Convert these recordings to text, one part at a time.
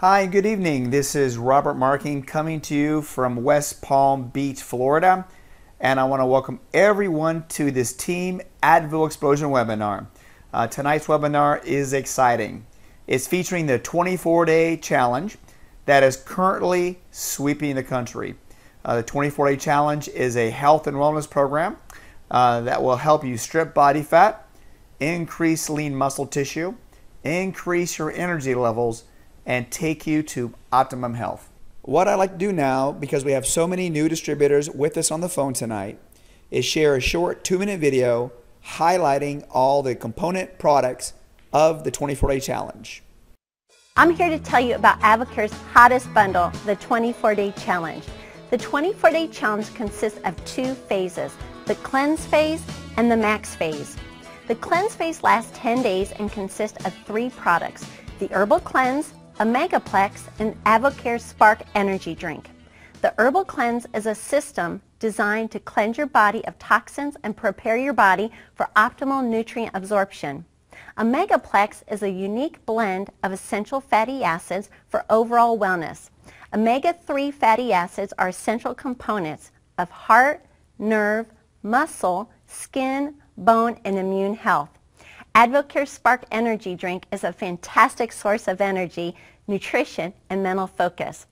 Hi, good evening. This is Robert Marking coming to you from West Palm Beach, Florida. And I want to welcome everyone to this Team AdvoExplosion webinar. Tonight's webinar is exciting. It's featuring the 24-day challenge that is currently sweeping the country. The 24-day challenge is a health and wellness program that will help you strip body fat, increase lean muscle tissue, increase your energy levels, and take you to optimum health. What I'd like to do now, because we have so many new distributors with us on the phone tonight, is share a short 2-minute video highlighting all the component products of the 24-day challenge. I'm here to tell you about AdvoCare's hottest bundle, the 24-day challenge. The 24-day challenge consists of 2 phases, the cleanse phase and the max phase. The cleanse phase lasts 10 days and consists of 3 products, the Herbal Cleanse, a Megaplex, and AdvoCare Spark Energy Drink. The Herbal Cleanse is a system designed to cleanse your body of toxins and prepare your body for optimal nutrient absorption. A Megaplex is a unique blend of essential fatty acids for overall wellness. Omega-3 fatty acids are essential components of heart, nerve, muscle, skin, bone, and immune health. AdvoCare Spark Energy Drink is a fantastic source of energy, nutrition, and mental focus.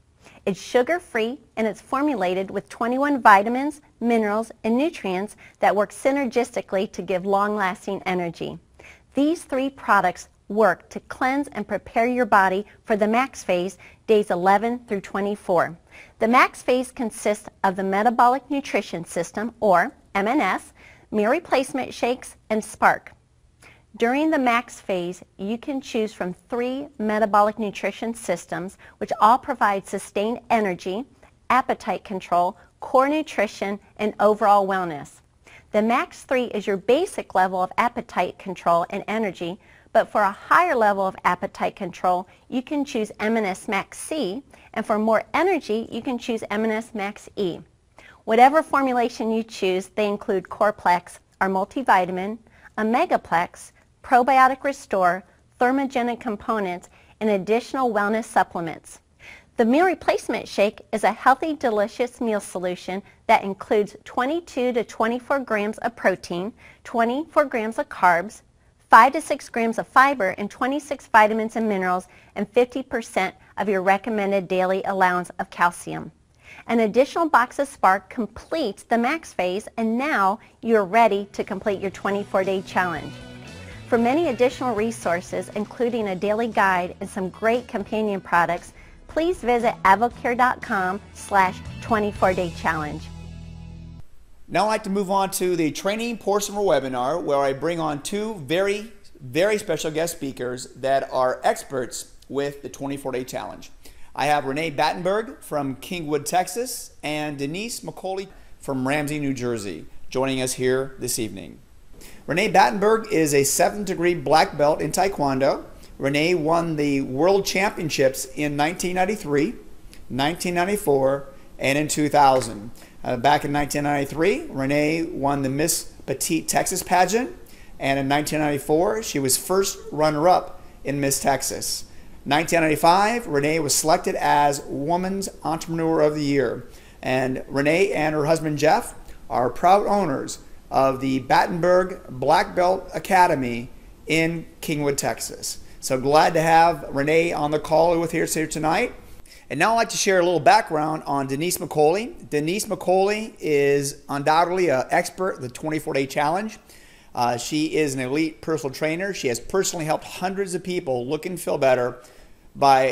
It's sugar-free and it's formulated with 21 vitamins, minerals, and nutrients that work synergistically to give long-lasting energy. These 3 products work to cleanse and prepare your body for the max phase, days 11 through 24. The max phase consists of the Metabolic Nutrition System, or MNS, meal replacement shakes, and Spark. During the max phase, you can choose from 3 metabolic nutrition systems, which all provide sustained energy, appetite control, core nutrition, and overall wellness. The max 3 is your basic level of appetite control and energy, but for a higher level of appetite control, you can choose MNS Max C, and for more energy, you can choose MNS Max E. Whatever formulation you choose, they include Coreplex, our multivitamin, a Megaplex, Probiotic Restore, thermogenic components, and additional wellness supplements. The meal replacement shake is a healthy, delicious meal solution that includes 22 to 24 grams of protein, 24 grams of carbs, 5 to 6 grams of fiber, and 26 vitamins and minerals, and 50% of your recommended daily allowance of calcium. An additional box of Spark completes the max phase, and now you're ready to complete your 24-day challenge. For many additional resources, including a daily guide and some great companion products, please visit advocare.com/24-day challenge. Now I'd like to move on to the training portion of our webinar, where I bring on 2 very special guest speakers that are experts with the 24-day challenge. I have Renee Battenberg from Kingwood, Texas, and Denise Miccoli from Ramsey, New Jersey, joining us here this evening. Renee Battenberg is a 7th degree black belt in Taekwondo. Renee won the World Championships in 1993, 1994, and in 2000. Back in 1993, Renee won the Miss Petite Texas pageant, and in 1994, she was first runner-up in Miss Texas. 1995, Renee was selected as Women's Entrepreneur of the Year, and Renee and her husband Jeff are proud owners of the Battenberg Black Belt Academy in Kingwood, Texas. So glad to have Renee on the call with us here tonight. And now I'd like to share a little background on Denise Miccoli. Denise Miccoli is undoubtedly an expert in the 24-day challenge. She is an elite personal trainer. She has personally helped hundreds of people look and feel better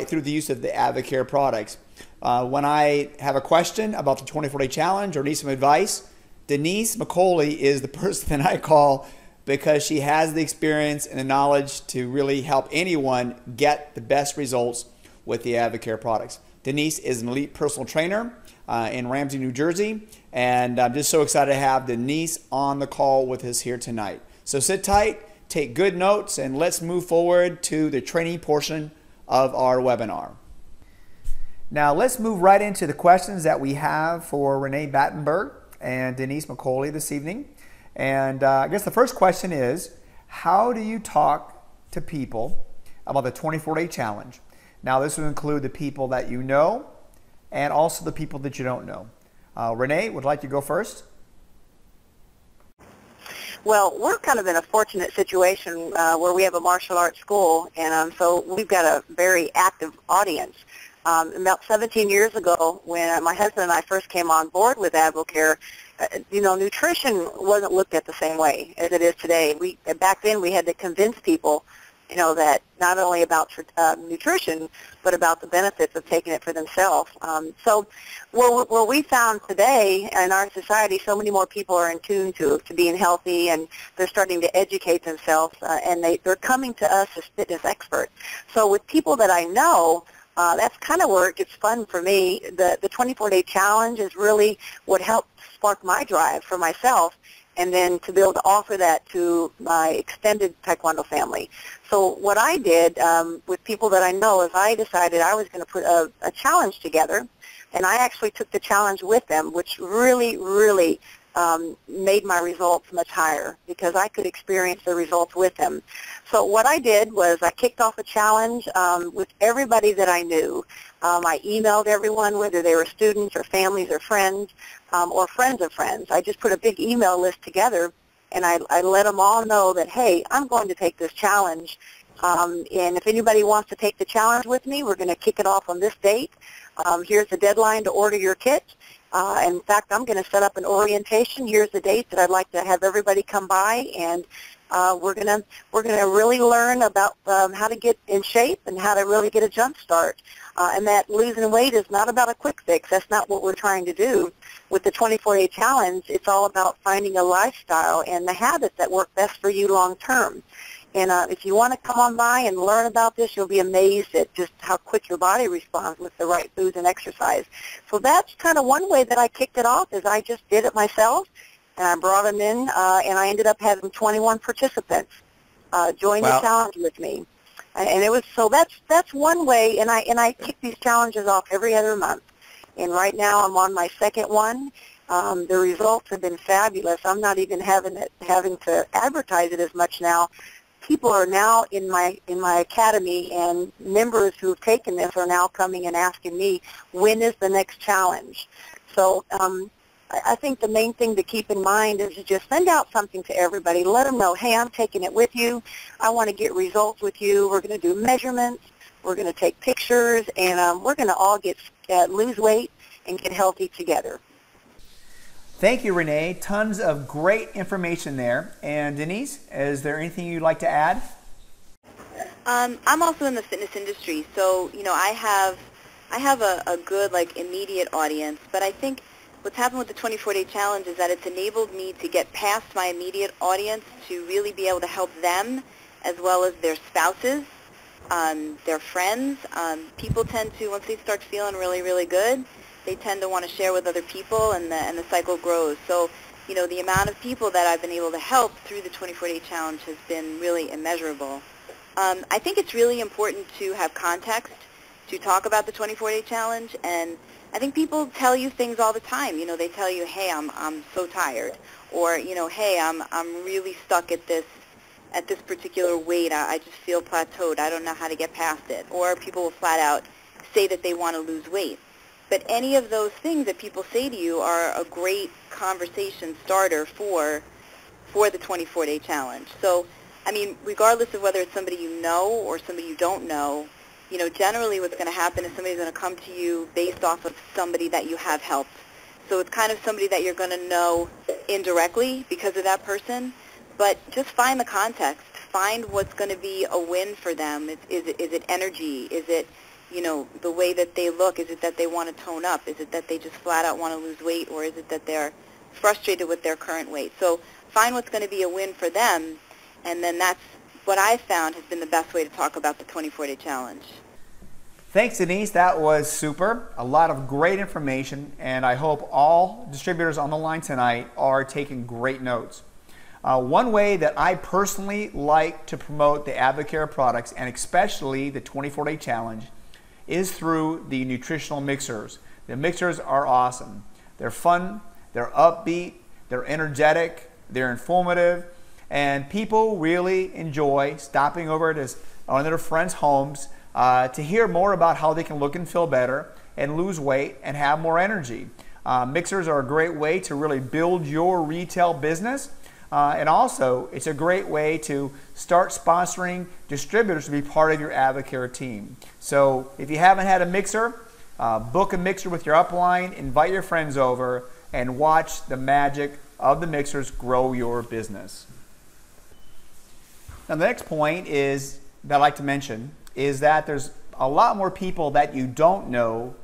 through the use of the AdvoCare products. When I have a question about the 24-day challenge or need some advice, Denise Miccoli is the person that I call, because she has the experience and the knowledge to really help anyone get the best results with the AdvoCare products. Denise is an elite personal trainer in Ramsey, New Jersey, and I'm just so excited to have Denise on the call with us here tonight. So sit tight, take good notes, and let's move forward to the training portion of our webinar. Now let's move right into the questions that we have for Renee Battenberg and Denise Miccoli this evening. And I guess the first question is, how do you talk to people about the 24-day challenge? Now, this will include the people that you know and also the people that you don't know. Renee, would like to go first? Well, we're kind of in a fortunate situation where we have a martial arts school, and so we've got a very active audience. About 17 years ago, when my husband and I first came on board with AdvoCare, nutrition wasn't looked at the same way as it is today. Back then, we had to convince people, that not only about nutrition, but about the benefits of taking it for themselves. So what we found today in our society, so many more people are in tune to being healthy, and they're starting to educate themselves, and they're coming to us as fitness experts. So with people that I know, that's kind of where it gets fun for me. The 24-day challenge is really what helped spark my drive for myself, and then to be able to offer that to my extended Taekwondo family. So what I did with people that I know is I decided I was going to put a challenge together, and I actually took the challenge with them, which really, really made my results much higher because I could experience the results with them. So what I did was I kicked off a challenge with everybody that I knew. I emailed everyone, whether they were students or families or friends of friends. I just put a big email list together, and I let them all know that, hey, I'm going to take this challenge, and if anybody wants to take the challenge with me, we're going to kick it off on this date. Here's the deadline to order your kit. In fact, I'm going to set up an orientation. Here's the date that I'd like to have everybody come by, and we're going to really learn about how to get in shape and how to really get a jump start. And that losing weight is not about a quick fix. That's not what we're trying to do. With the 24-day challenge, it's all about finding a lifestyle and the habits that work best for you long term. And if you want to come on by and learn about this, you'll be amazed at just how quick your body responds with the right foods and exercise. So that's kind of one way that I kicked it off, is I just did it myself, and I brought them in, and I ended up having 21 participants join the challenge with me. And it was, so that's one way, and I kick these challenges off every other month. And right now I'm on my second one. The results have been fabulous. I'm not even having to advertise it as much now. People are now in my academy, and members who have taken this are now coming and asking me, when is the next challenge? So I think the main thing to keep in mind is to just send out something to everybody. Let them know, hey, I'm taking it with you. I want to get results with you. We're going to do measurements. We're going to take pictures, and we're going to all lose weight and get healthy together. Thank you, Renee. Tons of great information there. And Denise, is there anything you'd like to add? I'm also in the fitness industry, so I have a good immediate audience. But I think what's happened with the 24-day challenge is that it's enabled me to get past my immediate audience to really be able to help them, as well as their spouses, their friends. People tend to, once they start feeling really, really good, they tend to want to share with other people, and the cycle grows. So, the amount of people that I've been able to help through the 24-day challenge has been really immeasurable. I think it's really important to have context to talk about the 24-day challenge, and I think people tell you things all the time. They tell you, hey, I'm so tired, or hey, I'm really stuck at this particular weight. I just feel plateaued. I don't know how to get past it. Or people will flat out say that they want to lose weight. But any of those things that people say to you are a great conversation starter for the 24-day challenge. So, I mean, regardless of whether it's somebody you know or somebody you don't know, generally what's going to happen is somebody's going to come to you based off of somebody that you have helped. So it's kind of somebody that you're going to know indirectly because of that person. But just find the context. Find what's going to be a win for them. Is it energy? Is it the way that they look? Is it that they want to tone up? Is it that they just flat out want to lose weight? Or is it that they're frustrated with their current weight? So find what's going to be a win for them, and then that's what I found has been the best way to talk about the 24-day challenge. Thanks, Denise. That was super. A lot of great information, and I hope all distributors on the line tonight are taking great notes. One way that I personally like to promote the AdvoCare products, and especially the 24-day challenge, is through the nutritional mixers. The mixers are awesome. They're fun, they're upbeat, they're energetic, they're informative, and people really enjoy stopping over to one of their friends' homes to hear more about how they can look and feel better and lose weight and have more energy. Mixers are a great way to really build your retail business. And also, it's a great way to start sponsoring distributors to be part of your AdvoCare team. So if you haven't had a mixer, book a mixer with your upline, invite your friends over, and watch the magic of the mixers grow your business. Now the next point is that I'd like to mention is that there's a lot more people that you don't know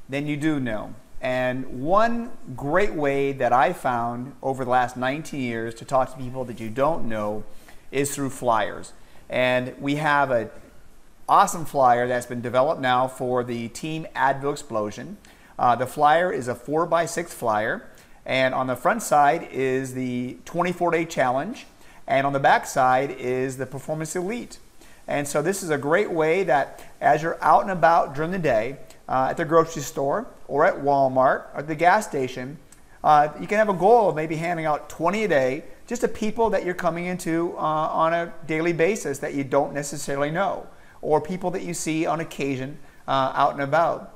than you do know. And one great way that I found over the last 19 years to talk to people that you don't know is through flyers. And we have an awesome flyer that's been developed now for the team AdvoExplosion. The flyer is a 4x6 flyer, and on the front side is the 24-day challenge, and on the back side is the Performance Elite. And so this is a great way that as you're out and about during the day, at the grocery store or at Walmart or at the gas station, you can have a goal of maybe handing out 20 a day just to people that you're coming into on a daily basis that you don't necessarily know, or people that you see on occasion out and about.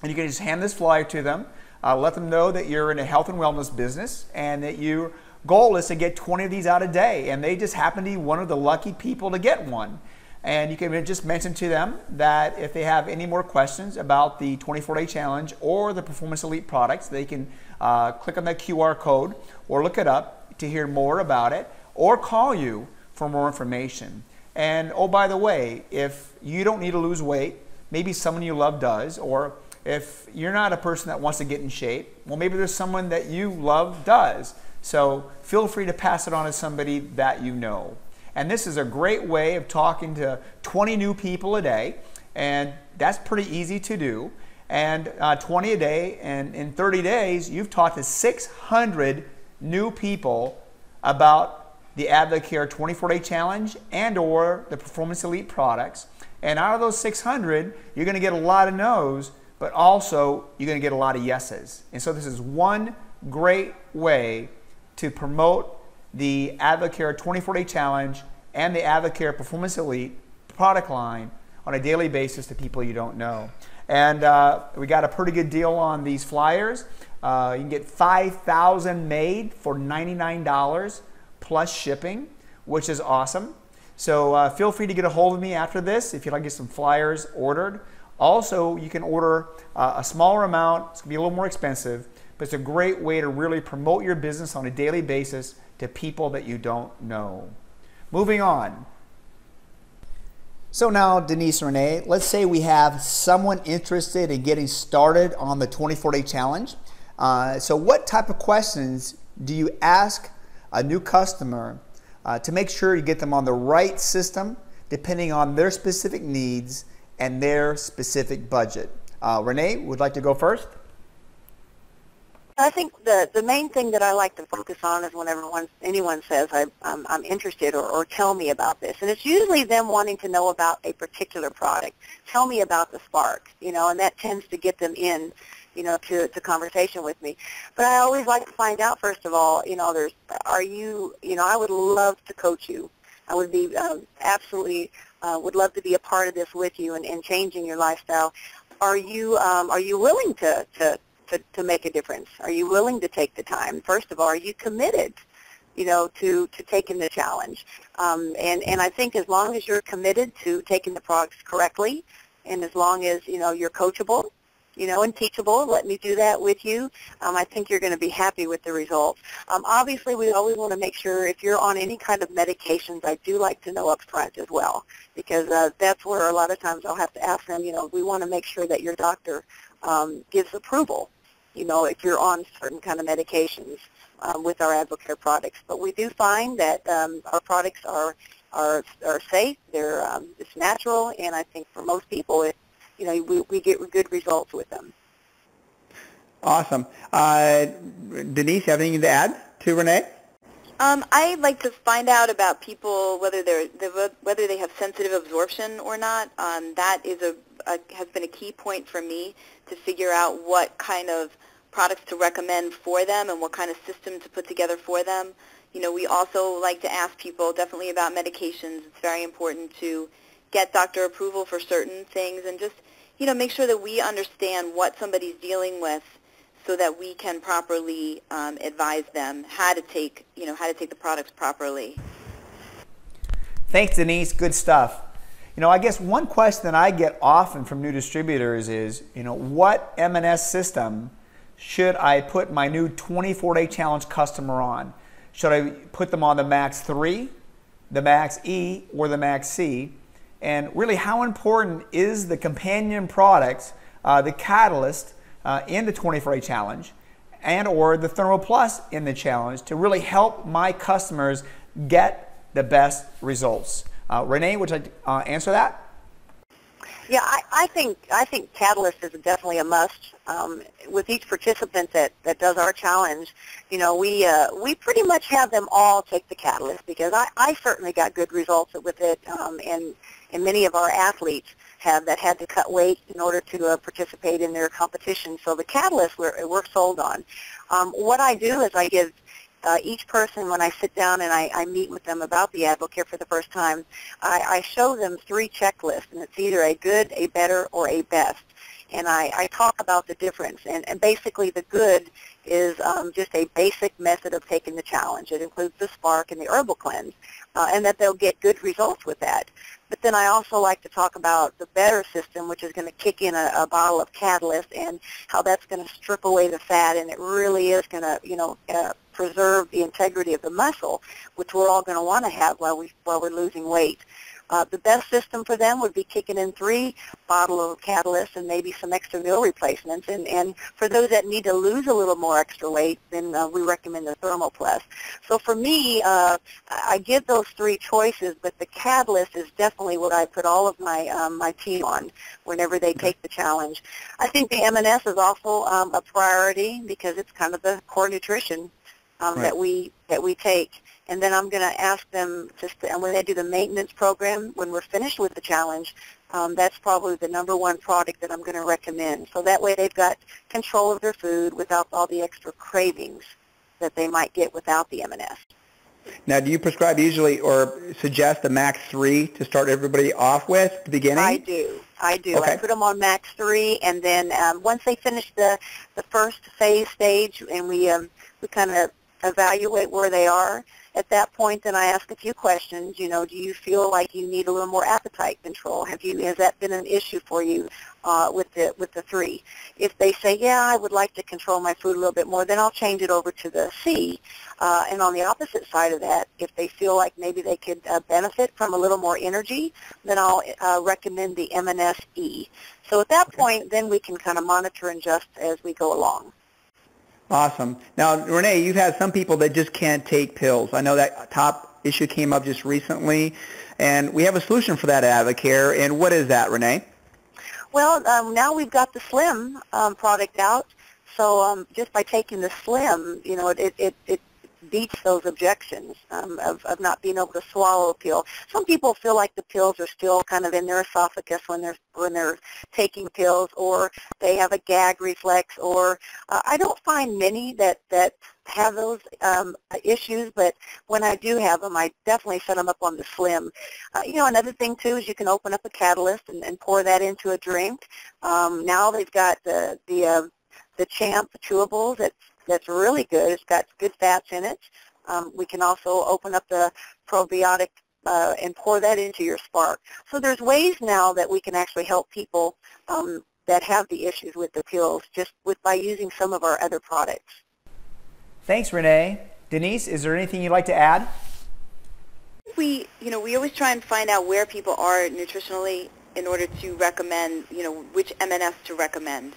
And you can just hand this flyer to them, let them know that you're in a health and wellness business and that your goal is to get 20 of these out a day, and they just happen to be one of the lucky people to get one. And you can just mention to them that if they have any more questions about the 24-day challenge or the Performance Elite products, they can click on that QR code or look it up to hear more about it, or call you for more information. And oh, by the way, if you don't need to lose weight, maybe someone you love does, or if you're not a person that wants to get in shape, well, maybe there's someone that you love does. So feel free to pass it on to somebody that you know. And this is a great way of talking to 20 new people a day, and that's pretty easy to do. And 20 a day, and in 30 days, you've talked to 600 new people about the AdvoCare 24-day challenge and or the Performance Elite products. And out of those 600, you're going to get a lot of no's, but also you're going to get a lot of yeses. And so this is one great way to promote the AdvoCare 24-day challenge and the AdvoCare Performance Elite product line on a daily basis to people you don't know. And we got a pretty good deal on these flyers. You can get 5,000 made for $99 plus shipping, which is awesome. So feel free to get a hold of me after this if you'd like to get some flyers ordered. Also, you can order a smaller amount. It's going to be a little more expensive, but it's a great way to really promote your business on a daily basis to people that you don't know. Moving on. So now, Denise and Renee, let's say we have someone interested in getting started on the 24-day challenge. So what type of questions do you ask a new customer to make sure you get them on the right system depending on their specific needs and their specific budget? Renee, would like to go first? I think the main thing that I like to focus on is whenever anyone says I'm interested or tell me about this, and it's usually them wanting to know about a particular product. Tell me about the spark, and that tends to get them in, to conversation with me. But I always like to find out first of all, I would love to coach you. I would be absolutely would love to be a part of this with you and changing your lifestyle. Are you willing to make a difference? Are you willing to take the time? First of all, are you committed, to taking the challenge? And I think as long as you're committed to taking the products correctly, and as long as, you're coachable, and teachable, let me do that with you, I think you're going to be happy with the results. Obviously, we always want to make sure if you're on any kind of medications, I do like to know up front as well, because that's where a lot of times I'll have to ask them, we want to make sure that your doctor gives approval, if you're on certain kind of medications with our AdvoCare products. But we do find that our products are safe, it's natural, and I think for most people, we get good results with them. Awesome. Denise, you have anything to add to Renee? I'd like to find out about people whether they have sensitive absorption or not. That is has been a key point for me to figure out what kind of products to recommend for them and what kind of system to put together for them. We also like to ask people definitely about medications. It's very important to get doctor approval for certain things, and just, make sure that we understand what somebody's dealing with so that we can properly advise them how to take the products properly. Thanks, Denise. Good stuff. I guess one question that I get often from new distributors is, what M&S system should I put my new 24-day challenge customer on? Should I put them on the Max 3, the Max E, or the Max C? And really, how important is the companion product, the Catalyst, in the 24-day challenge, and or the Thermo Plus in the challenge to really help my customers get the best results? Renee, would you answer that? Yeah, I think Catalyst is definitely a must. With each participant that does our challenge, we pretty much have them all take the Catalyst, because I certainly got good results with it, and many of our athletes have that had to cut weight in order to participate in their competition. So the Catalyst we're sold on. What I do is I give each person, when I sit down and I meet with them about the AdvoCare for the first time, I show them 3 checklists, and it's either a good, a better, or a best. And I talk about the difference. And basically the good is just a basic method of taking the challenge. It includes the Spark and the Herbal Cleanse, and that they'll get good results with that. But then I also like to talk about the better system, which is going to kick in a bottle of Catalyst, and how that's going to strip away the fat, and it really is going to, preserve the integrity of the muscle, which we're all going to want to have while we're losing weight. The best system for them would be kicking in 3 bottles of Catalyst and maybe some extra meal replacements. And for those that need to lose a little more extra weight, then we recommend the Thermo Plus. So for me, I give those 3 choices, but the Catalyst is definitely what I put all of my team on whenever they take the challenge. I think the M&S is also a priority, because it's kind of the core nutrition that we take. And then I'm going to ask them and when they do the maintenance program, when we're finished with the challenge, that's probably the #1 product that I'm going to recommend. So that way they've got control of their food without all the extra cravings that they might get without the M&S. Now, do you prescribe usually or suggest the Max 3 to start everybody off with at the beginning? I do. Okay. I put them on Max 3, and then once they finish the first phase stage, and we kind of evaluate where they are. At that point, then I ask a few questions. Do you feel like you need a little more appetite control? Has that been an issue for you with the 3? If they say, yeah, I would like to control my food a little bit more, then I'll change it over to the C. And on the opposite side of that, if they feel like maybe they could benefit from a little more energy, then I'll recommend the M&S E. So at that point, then we can kind of monitor and adjust as we go along. Awesome. Now, Renee, you've had some people that just can't take pills. I know that top issue came up just recently, and we have a solution for that at AdvoCare. And what is that, Renee? Well, now we've got the Slim product out. So just by taking the Slim, it beats those objections of not being able to swallow a pill. Some people feel like the pills are still kind of in their esophagus when they're taking pills, or they have a gag reflex, or I don't find many that have those issues, but when I do have them, I definitely set them up on the Slim. Another thing too is you can open up a Catalyst and pour that into a drink. Now they've got the Champ chewables that's really good. It's got good fats in it. We can also open up the probiotic and pour that into your Spark. So there's ways now that we can actually help people that have the issues with the pills just by using some of our other products. Thanks, Renee. Denise, is there anything you'd like to add? We always try and find out where people are nutritionally in order to recommend, which M&S to recommend.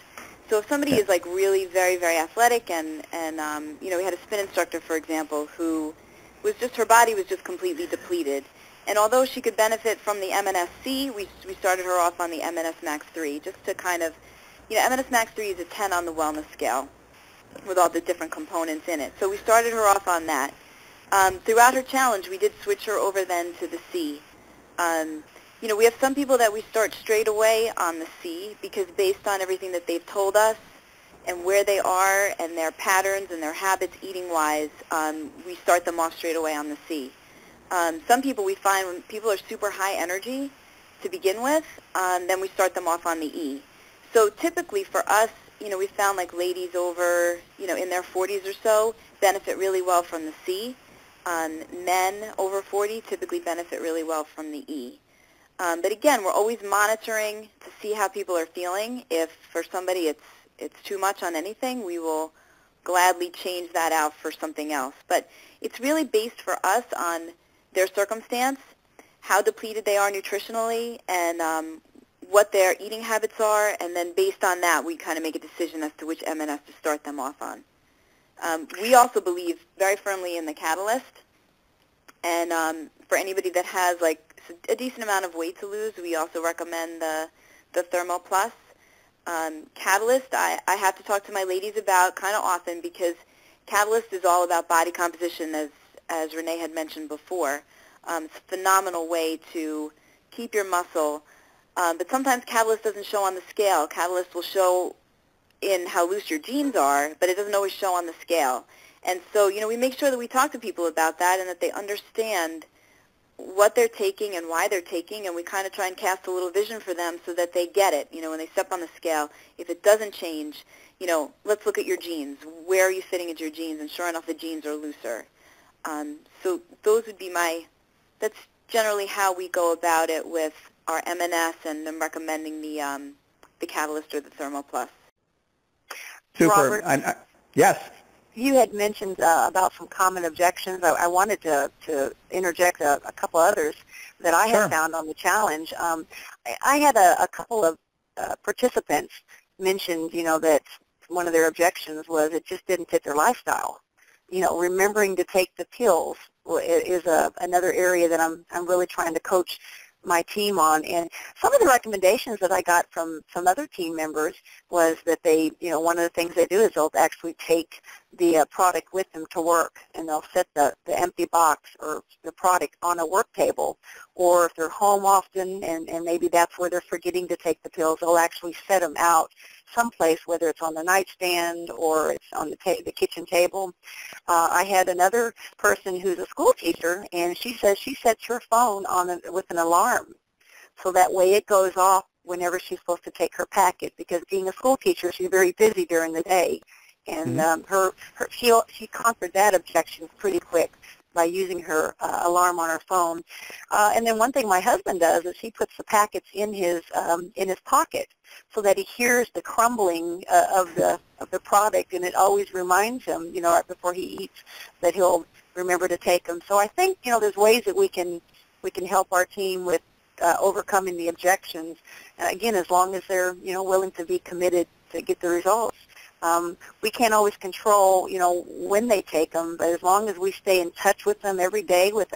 So if somebody is like really very, very athletic and we had a spin instructor, for example, who was her body was just completely depleted. And although she could benefit from the M&S-C, we started her off on the M&S Max 3 just to kind of, M&S Max 3 is a 10 on the wellness scale with all the different components in it. So we started her off on that. Throughout her challenge, we did switch her over then to the C. We have some people that we start straight away on the C because based on everything that they've told us and where they are and their patterns and their habits eating-wise, we start them off straight away on the C. Some people we find when people are super high energy to begin with, then we start them off on the E. So typically for us, we found like ladies over, in their 40s or so benefit really well from the C. Men over 40 typically benefit really well from the E. But again, we're always monitoring to see how people are feeling. If for somebody it's too much on anything, we will gladly change that out for something else. But it's really based for us on their circumstance, how depleted they are nutritionally, and what their eating habits are, and then based on that, we kind of make a decision as to which M&S to start them off on. We also believe very firmly in the Catalyst, and for anybody that has like a decent amount of weight to lose, we also recommend the Thermo Plus. Catalyst, I have to talk to my ladies about kind of often because Catalyst is all about body composition, as Renee had mentioned before. It's a phenomenal way to keep your muscle, but sometimes Catalyst doesn't show on the scale. Catalyst will show in how loose your jeans are, but it doesn't always show on the scale. And so, we make sure that we talk to people about that and that they understand what they're taking and why they're taking, and we kind of try and cast a little vision for them so that they get it. When they step on the scale, if it doesn't change, let's look at your jeans. Where are you sitting at your jeans? And sure enough, the jeans are looser. So those would be that's generally how we go about it with our M&S, and I'm recommending the Catalyst or the Thermo Plus. Super. Robert? Yes. You had mentioned about some common objections. I wanted to interject a couple others that I Sure. had found on the challenge. I had a couple of participants mentioned, that one of their objections was it just didn't fit their lifestyle. Remembering to take the pills is another area that I'm really trying to coach my team on. And some of the recommendations that I got from some other team members was that they, one of the things they do is they'll actually take the product with them to work, and they'll set the empty box or the product on a work table. Or if they're home often and maybe that's where they're forgetting to take the pills, they'll actually set them out someplace, whether it's on the nightstand or it's on the kitchen table. I had another person who's a school teacher, and she says she sets her phone on with an alarm, so that way it goes off whenever she's supposed to take her packet. Because being a school teacher, she's very busy during the day, and she conquered that objection pretty quick by using her alarm on her phone. And then one thing my husband does is he puts the packets in his pocket, so that he hears the crumbling of the product, and it always reminds him, right before he eats, that he'll remember to take them. So I think there's ways that we can help our team with overcoming the objections. Again, as long as they're willing to be committed to get the results. We can't always control, when they take them, but as long as we stay in touch with them every day with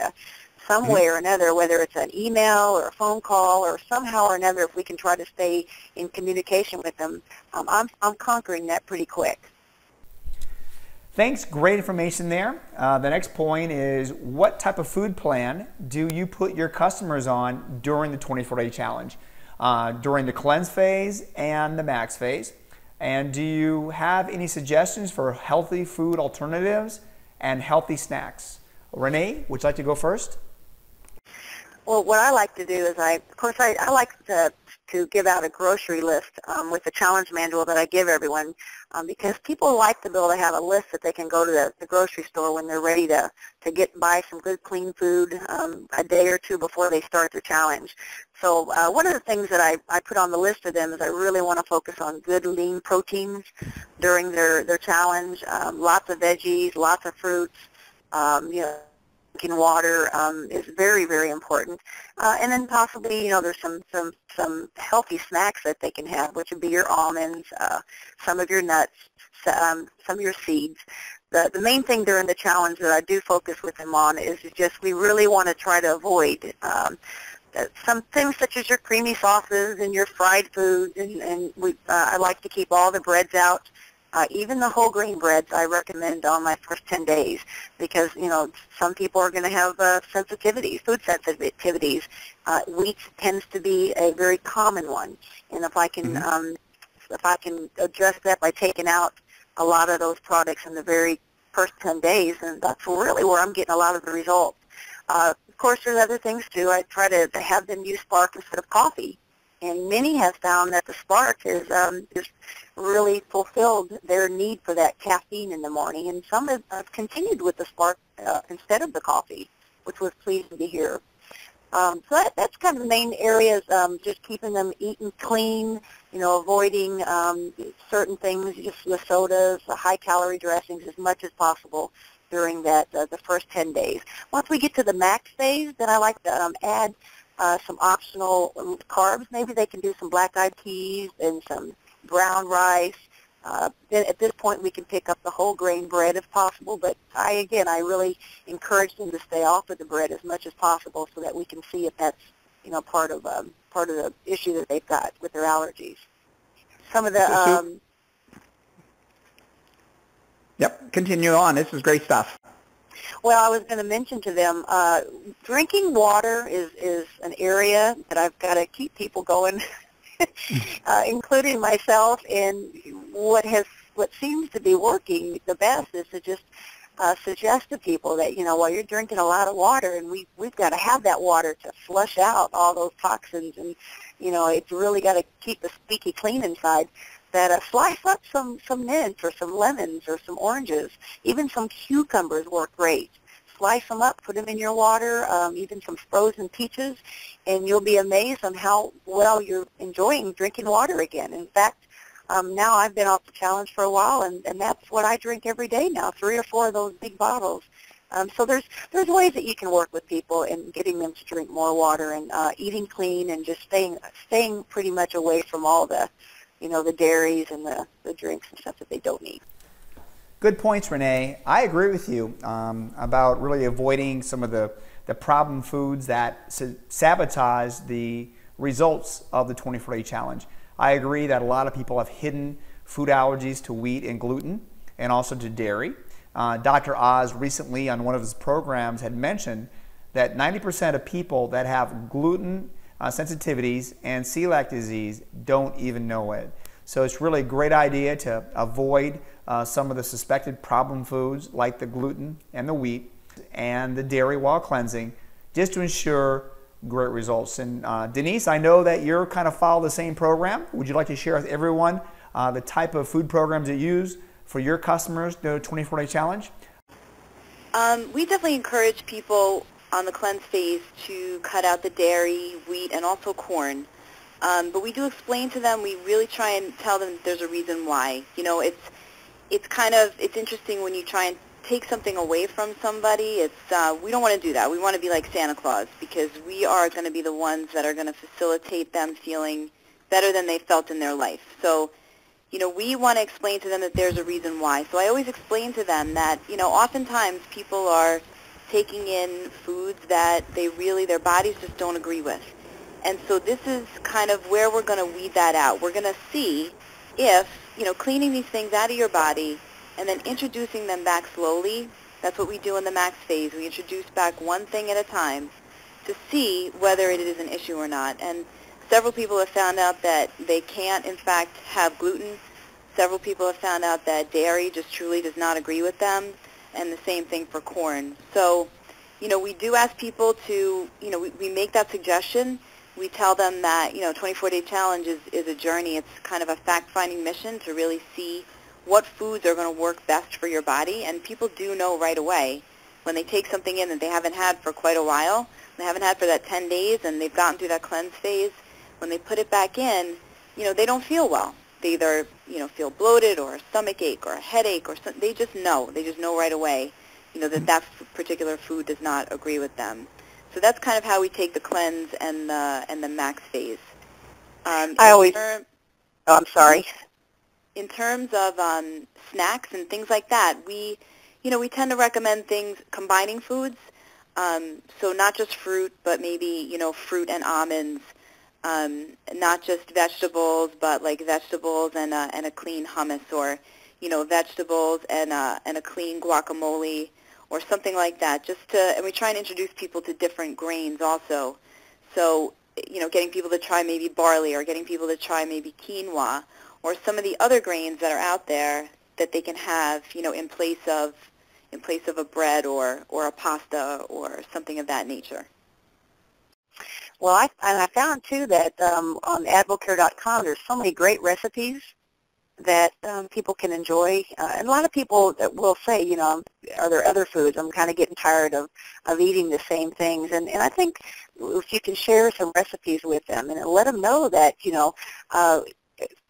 some way or another, whether it's an email or a phone call or somehow or another, if we can try to stay in communication with them, I'm conquering that pretty quick. Thanks. Great information there. The next point is, what type of food plan do you put your customers on during the 24-day challenge, during the cleanse phase and the max phase? And do you have any suggestions for healthy food alternatives and healthy snacks? Renee, would you like to go first? Well, what I like to do is, I like to give out a grocery list with the challenge manual that I give everyone, because people like to be able to have a list that they can go to the grocery store when they're ready to buy some good clean food a day or two before they start their challenge. So one of the things that I put on the list for them is I really want to focus on good lean proteins during their challenge, lots of veggies, lots of fruits, drinking water is very, very important. And then possibly, there's some healthy snacks that they can have, which would be your almonds, some of your nuts, some of your seeds. The main thing during the challenge that I do focus with them on is just we really want to try to avoid some things such as your creamy sauces and your fried foods, and I like to keep all the breads out. Even the whole grain breads I recommend on my first 10 days, because, some people are going to have sensitivities, food sensitivities. Wheat tends to be a very common one, and if I can address that by taking out a lot of those products in the very first 10 days, and that's really where I'm getting a lot of the results. Of course, there's other things too. I try to have them use Spark instead of coffee, and many have found that the Spark is really fulfilled their need for that caffeine in the morning, and some have continued with the Spark instead of the coffee, which was pleasing to hear. So that's kind of the main areas, just keeping them eating clean, avoiding certain things, just the sodas, the high-calorie dressings as much as possible during that the first 10 days. Once we get to the max phase, then I like to add some optional carbs. Maybe they can do some black-eyed peas and some brown rice. Then at this point, we can pick up the whole grain bread if possible. But I really encourage them to stay off of the bread as much as possible, so that we can see if that's part of the issue that they've got with their allergies. Some of the Yep, continue on. This is great stuff. Well, I was going to mention to them, drinking water is an area that I've got to keep people going, including myself. And what seems to be working the best is to just suggest to people that, while you're drinking a lot of water, and we've got to have that water to flush out all those toxins, and, it's really got to keep us squeaky clean inside, that slice up some mint or some lemons or some oranges. Even some cucumbers work great. Slice them up, put them in your water, even some frozen peaches, and you'll be amazed on how well you're enjoying drinking water again. In fact, now I've been off the challenge for a while, and that's what I drink every day now, 3 or 4 of those big bottles. So there's ways that you can work with people in getting them to drink more water, and eating clean, and just staying pretty much away from all the the dairies and the drinks and stuff that they don't need. Good points, Renee. I agree with you about really avoiding some of the problem foods that sabotage the results of the 24-day challenge. I agree that a lot of people have hidden food allergies to wheat and gluten, and also to dairy. Dr. Oz recently on one of his programs had mentioned that 90% of people that have gluten sensitivities and celiac disease don't even know it. So it's really a great idea to avoid some of the suspected problem foods like the gluten and the wheat and the dairy while cleansing, just to ensure great results. And Denise, I know that you're kind of follow the same program. Would you like to share with everyone the type of food programs you use for your customers, the 24-day challenge? We definitely encourage people on the cleanse phase to cut out the dairy, wheat, and also corn. But we do explain to them, we really try and tell them there's a reason why. It's interesting when you try and take something away from somebody. We don't want to do that. We want to be like Santa Claus, because we are going to be the ones that are going to facilitate them feeling better than they felt in their life. So, we want to explain to them that there's a reason why. So I always explain to them that, oftentimes people are taking in foods that their bodies just don't agree with. And so this is kind of where we're going to weed that out. We're going to see if, cleaning these things out of your body and then introducing them back slowly, that's what we do in the max phase. We introduce back one thing at a time to see whether it is an issue or not. And several people have found out that they can't, in fact, have gluten. Several people have found out that dairy just truly does not agree with them, and the same thing for corn. So, we do ask people to, we make that suggestion. We tell them that, 24-day challenge is a journey. It's kind of a fact-finding mission to really see what foods are going to work best for your body. And people do know right away when they take something in that they haven't had for quite a while, they haven't had for that 10 days, and they've gotten through that cleanse phase. When they put it back in, they don't feel well. They either, feel bloated or a stomach ache or a headache or something. They just know right away, that particular food does not agree with them. So that's kind of how we take the cleanse and the max phase. I'm sorry. In terms of snacks and things like that, we tend to recommend things combining foods. So not just fruit, but maybe fruit and almonds. Not just vegetables, but like vegetables and a clean hummus, or vegetables and a clean guacamole, or something like that. And we try and introduce people to different grains also. So getting people to try maybe barley, or getting people to try maybe quinoa, or some of the other grains that are out there that they can have in place of in place of a bread or a pasta or something of that nature. Well, I found, too, that on AdvoCare.com there's so many great recipes that people can enjoy. And a lot of people that will say, you know, are there other foods? I'm kind of getting tired of eating the same things. And I think if you can share some recipes with them and let them know that, you know,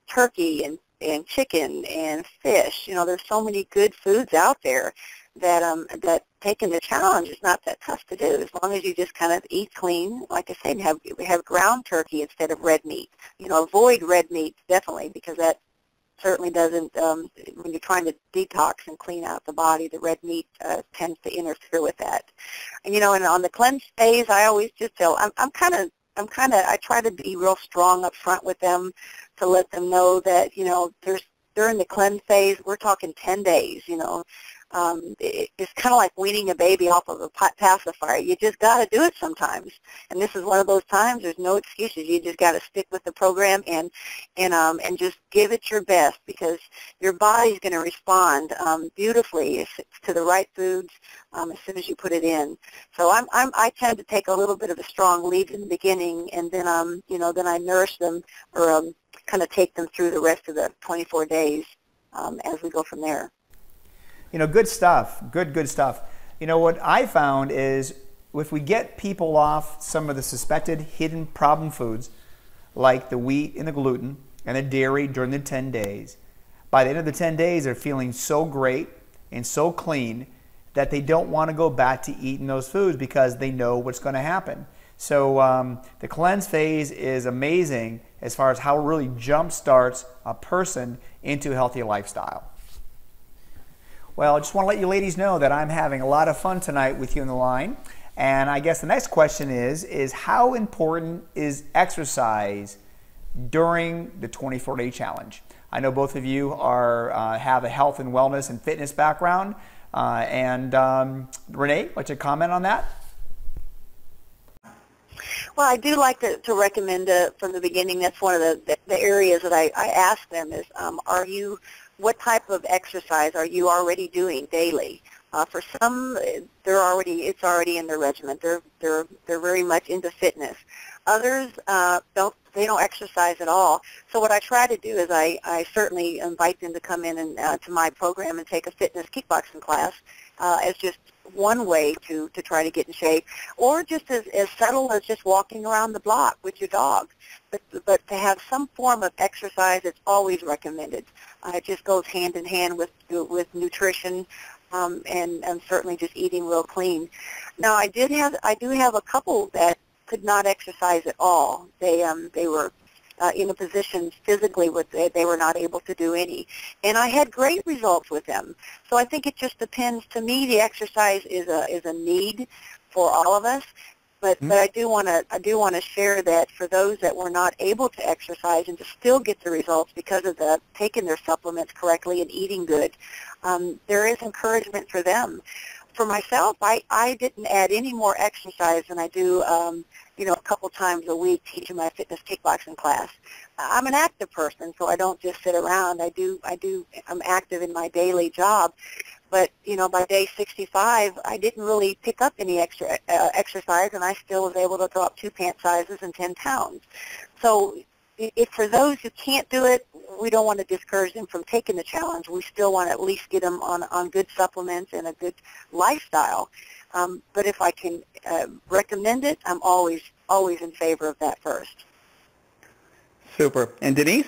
turkey and chicken and fish, you know, there's so many good foods out there that that taking the challenge is not that tough to do, as long as you just kind of eat clean. Like I said, have ground turkey instead of red meat. You know, avoid red meat definitely, because that certainly doesn't, when you're trying to detox and clean out the body, the red meat tends to interfere with that. And, you know, and on the cleanse phase, I always just tell, I try to be real strong up front with them to let them know that, you know, during the cleanse phase, we're talking 10 days, you know. It's kind of like weaning a baby off of a pacifier. You just got to do it sometimes. And this is one of those times. There's no excuses. You just got to stick with the program and just give it your best, because your body's going to respond beautifully to the right foods as soon as you put it in. So I tend to take a little bit of a strong lead in the beginning, and then you know, then I nourish them or kind of take them through the rest of the 24 days as we go from there. You know, good stuff, good stuff. You know, what I found is if we get people off some of the suspected hidden problem foods, like the wheat and the gluten and the dairy during the 10 days, by the end of the 10 days, they're feeling so great and so clean that they don't want to go back to eating those foods because they know what's going to happen. So the cleanse phase is amazing as far as how it really jump starts a person into a healthy lifestyle. Well, I just want to let you ladies know that I'm having a lot of fun tonight with you on the line. And I guess the next question is how important is exercise during the 24-day challenge? I know both of you have a health and wellness and fitness background. Renee, what's your comment on that? Well, I do like to recommend from the beginning. That's one of the areas that I ask them is, what type of exercise are you already doing daily? For some, it's already in their regimen. They're very much into fitness. Others they don't exercise at all. So what I try to do is I certainly invite them to come in and to my program and take a fitness kickboxing class as just one way to try to get in shape, or just as subtle as just walking around the block with your dog. But to have some form of exercise, it's always recommended. It just goes hand in hand with nutrition and certainly just eating real clean. Now, I do have a couple that could not exercise at all. They were in a position physically where they were not able to do any. And I had great results with them. So I think it just depends. To me, the exercise is a need for all of us. But I do want to share that for those that were not able to exercise and to still get the results because of taking their supplements correctly and eating good, there is encouragement for them. For myself, I didn't add any more exercise than I do, a couple times a week teaching my fitness kickboxing class. I'm an active person, so I don't just sit around. I'm active in my daily job. But, by day 65, I didn't really pick up any extra exercise, and I still was able to drop 2 pant sizes and 10 pounds. So for those who can't do it, we don't want to discourage them from taking the challenge. We still want to at least get them on good supplements and a good lifestyle. But if I can recommend it, I'm always in favor of that first. Super. And Denise?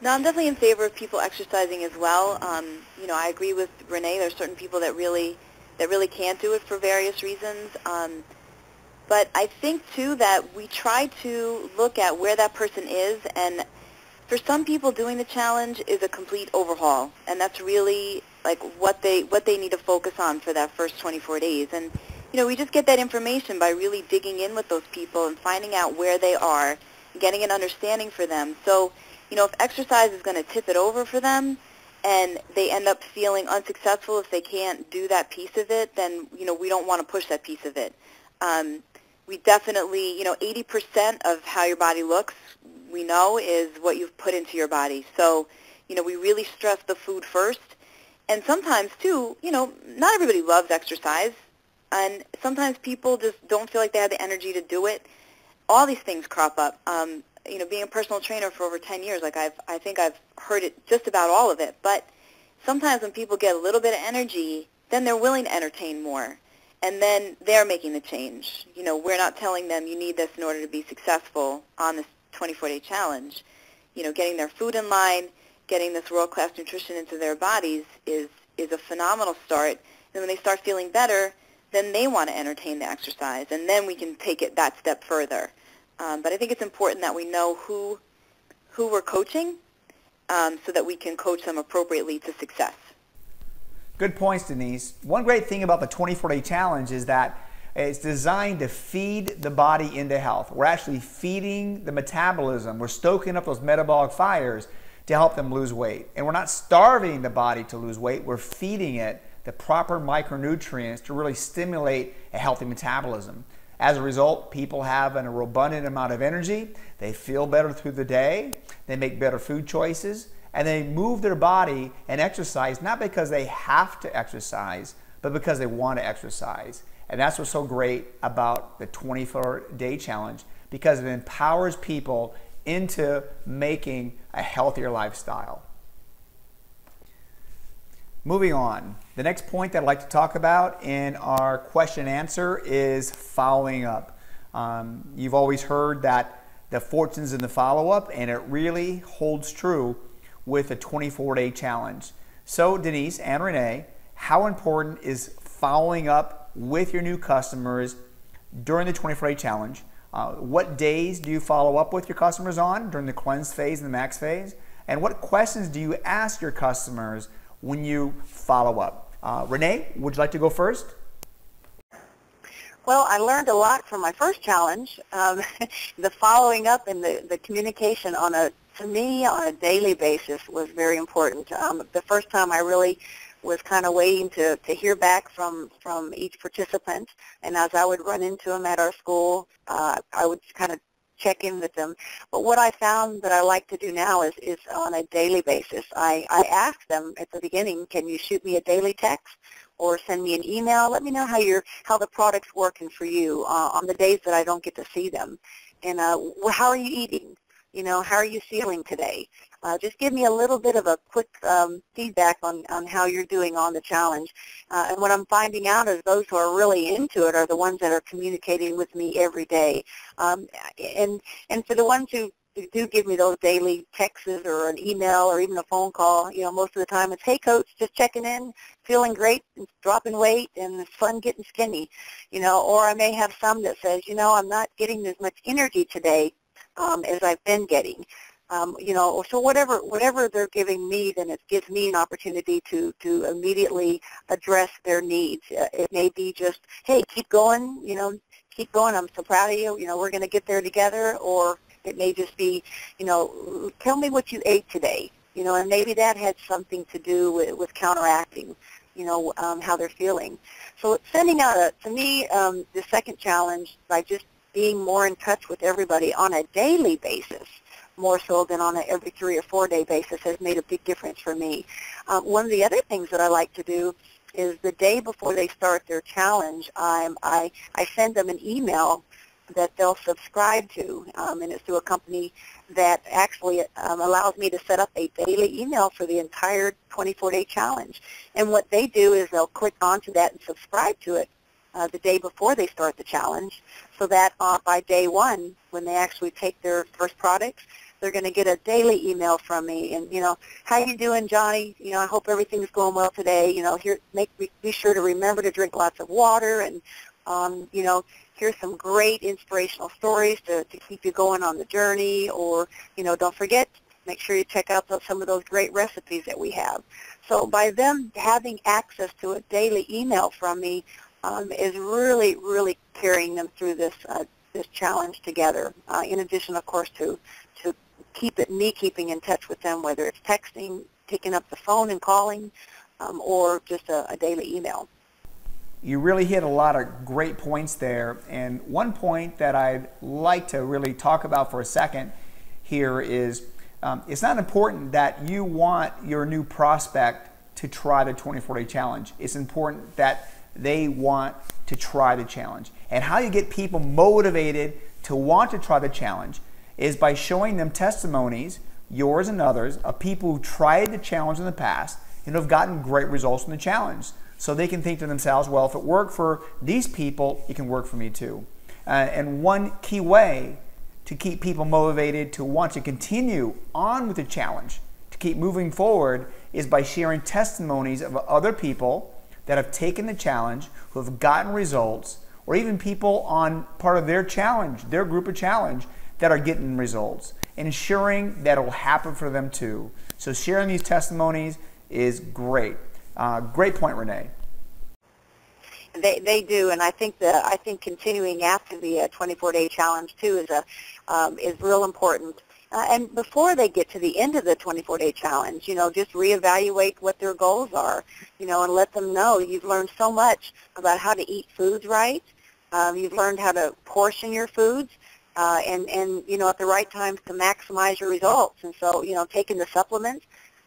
No, I'm definitely in favor of people exercising as well. I agree with Renee. There's certain people that really can't do it for various reasons. But I think, too, that we try to look at where that person is. And for some people, doing the challenge is a complete overhaul. And that's really like what they need to focus on for that first 24 days. And, we just get that information by really digging in with those people and finding out where they are, getting an understanding for them. So, if exercise is going to tip it over for them and they end up feeling unsuccessful if they can't do that piece of it, then, we don't want to push that piece of it. We definitely, 80% of how your body looks, we know, is what you've put into your body. So, we really stress the food first. And sometimes, too, not everybody loves exercise, and sometimes people just don't feel like they have the energy to do it. All these things crop up. Being a personal trainer for over 10 years, I think I've heard it, just about all of it. But sometimes when people get a little bit of energy, then they're willing to entertain more. And then they're making the change. We're not telling them you need this in order to be successful on this 24-day challenge. Getting their food in line, getting this world-class nutrition into their bodies is a phenomenal start. And when they start feeling better, then they want to entertain the exercise, and then we can take it that step further. But I think it's important that we know who we're coaching so that we can coach them appropriately to success. Good points, Denise. One great thing about the 24-day challenge is that it's designed to feed the body into health. We're actually feeding the metabolism. We're stoking up those metabolic fires to help them lose weight. And we're not starving the body to lose weight. We're feeding it the proper micronutrients to really stimulate a healthy metabolism. As a result, people have an abundant amount of energy. They feel better through the day. They make better food choices. And they move their body and exercise, not because they have to exercise, but because they want to exercise. And that's what's so great about the 24-day challenge, because it empowers people into making a healthier lifestyle. Moving on, the next point that I'd like to talk about in our question and answer is following up. You've always heard that the fortune's in the follow-up, and it really holds true with the 24-day challenge. So Denise and Renee, how important is following up with your new customers during the 24-day challenge? What days do you follow up with your customers on during the cleanse phase and the max phase? And what questions do you ask your customers when you follow up? Renee, would you like to go first? Well, I learned a lot from my first challenge. The following up and the communication to me on a daily basis was very important. The first time I really was kind of waiting to hear back from each participant, and as I would run into them at our school, I would kind of check in with them. But what I found that I like to do now is on a daily basis. I ask them at the beginning, can you shoot me a daily text or send me an email? Let me know how the product's working for you on the days that I don't get to see them. And how are you eating? How are you feeling today? Just give me a little bit of a quick feedback on how you're doing on the challenge. And what I'm finding out is those who are really into it are the ones that are communicating with me every day. And for the ones who do give me those daily texts or an email or even a phone call, most of the time it's, hey coach, just checking in, feeling great, dropping weight, and it's fun getting skinny. Or I may have some that says, I'm not getting as much energy today as I've been getting. So whatever they're giving me, then it gives me an opportunity to immediately address their needs. It may be just, hey, keep going, keep going, I'm so proud of you, we're going to get there together. Or it may just be, tell me what you ate today, and maybe that had something to do with counteracting, how they're feeling. So sending out, to me, the second challenge, by just being more in touch with everybody on a daily basis, more so than on an every 3 or 4 day basis, has made a big difference for me. One of the other things that I like to do is the day before they start their challenge, I send them an email that they'll subscribe to, and it's through a company that actually allows me to set up a daily email for the entire 24-day challenge. And what they do is they'll click onto that and subscribe to it the day before they start the challenge, so that by day one, when they actually take their first products, they're going to get a daily email from me, and how you doing, Johnny? I hope everything's going well today. Be sure to remember to drink lots of water, and here's some great inspirational stories to keep you going on the journey. Or don't forget, make sure you check out some of those great recipes that we have. So by them having access to a daily email from me, is really, really carrying them through this challenge together. In addition, of course, to keeping in touch with them, whether it's texting, picking up the phone and calling, or just a daily email. You really hit a lot of great points there. And one point that I'd like to really talk about for a second here is it's not important that you want your new prospect to try the 24-day challenge. It's important that they want to try the challenge. And how you get people motivated to want to try the challenge is by showing them testimonies, yours and others, of people who tried the challenge in the past and have gotten great results from the challenge. So they can think to themselves, well, if it worked for these people, it can work for me too. And one key way to keep people motivated to want to continue on with the challenge, to keep moving forward, is by sharing testimonies of other people that have taken the challenge, who have gotten results, or even people on part of their challenge, their group of challenge, that are getting results, and ensuring that it will happen for them too. So sharing these testimonies is great. Great point, Renee. They do, and I think continuing after the 24-day challenge too is real important. And before they get to the end of the 24-day challenge, just reevaluate what their goals are, and let them know you've learned so much about how to eat foods right. You've learned how to portion your foods, and at the right times to maximize your results. And so, taking the supplements,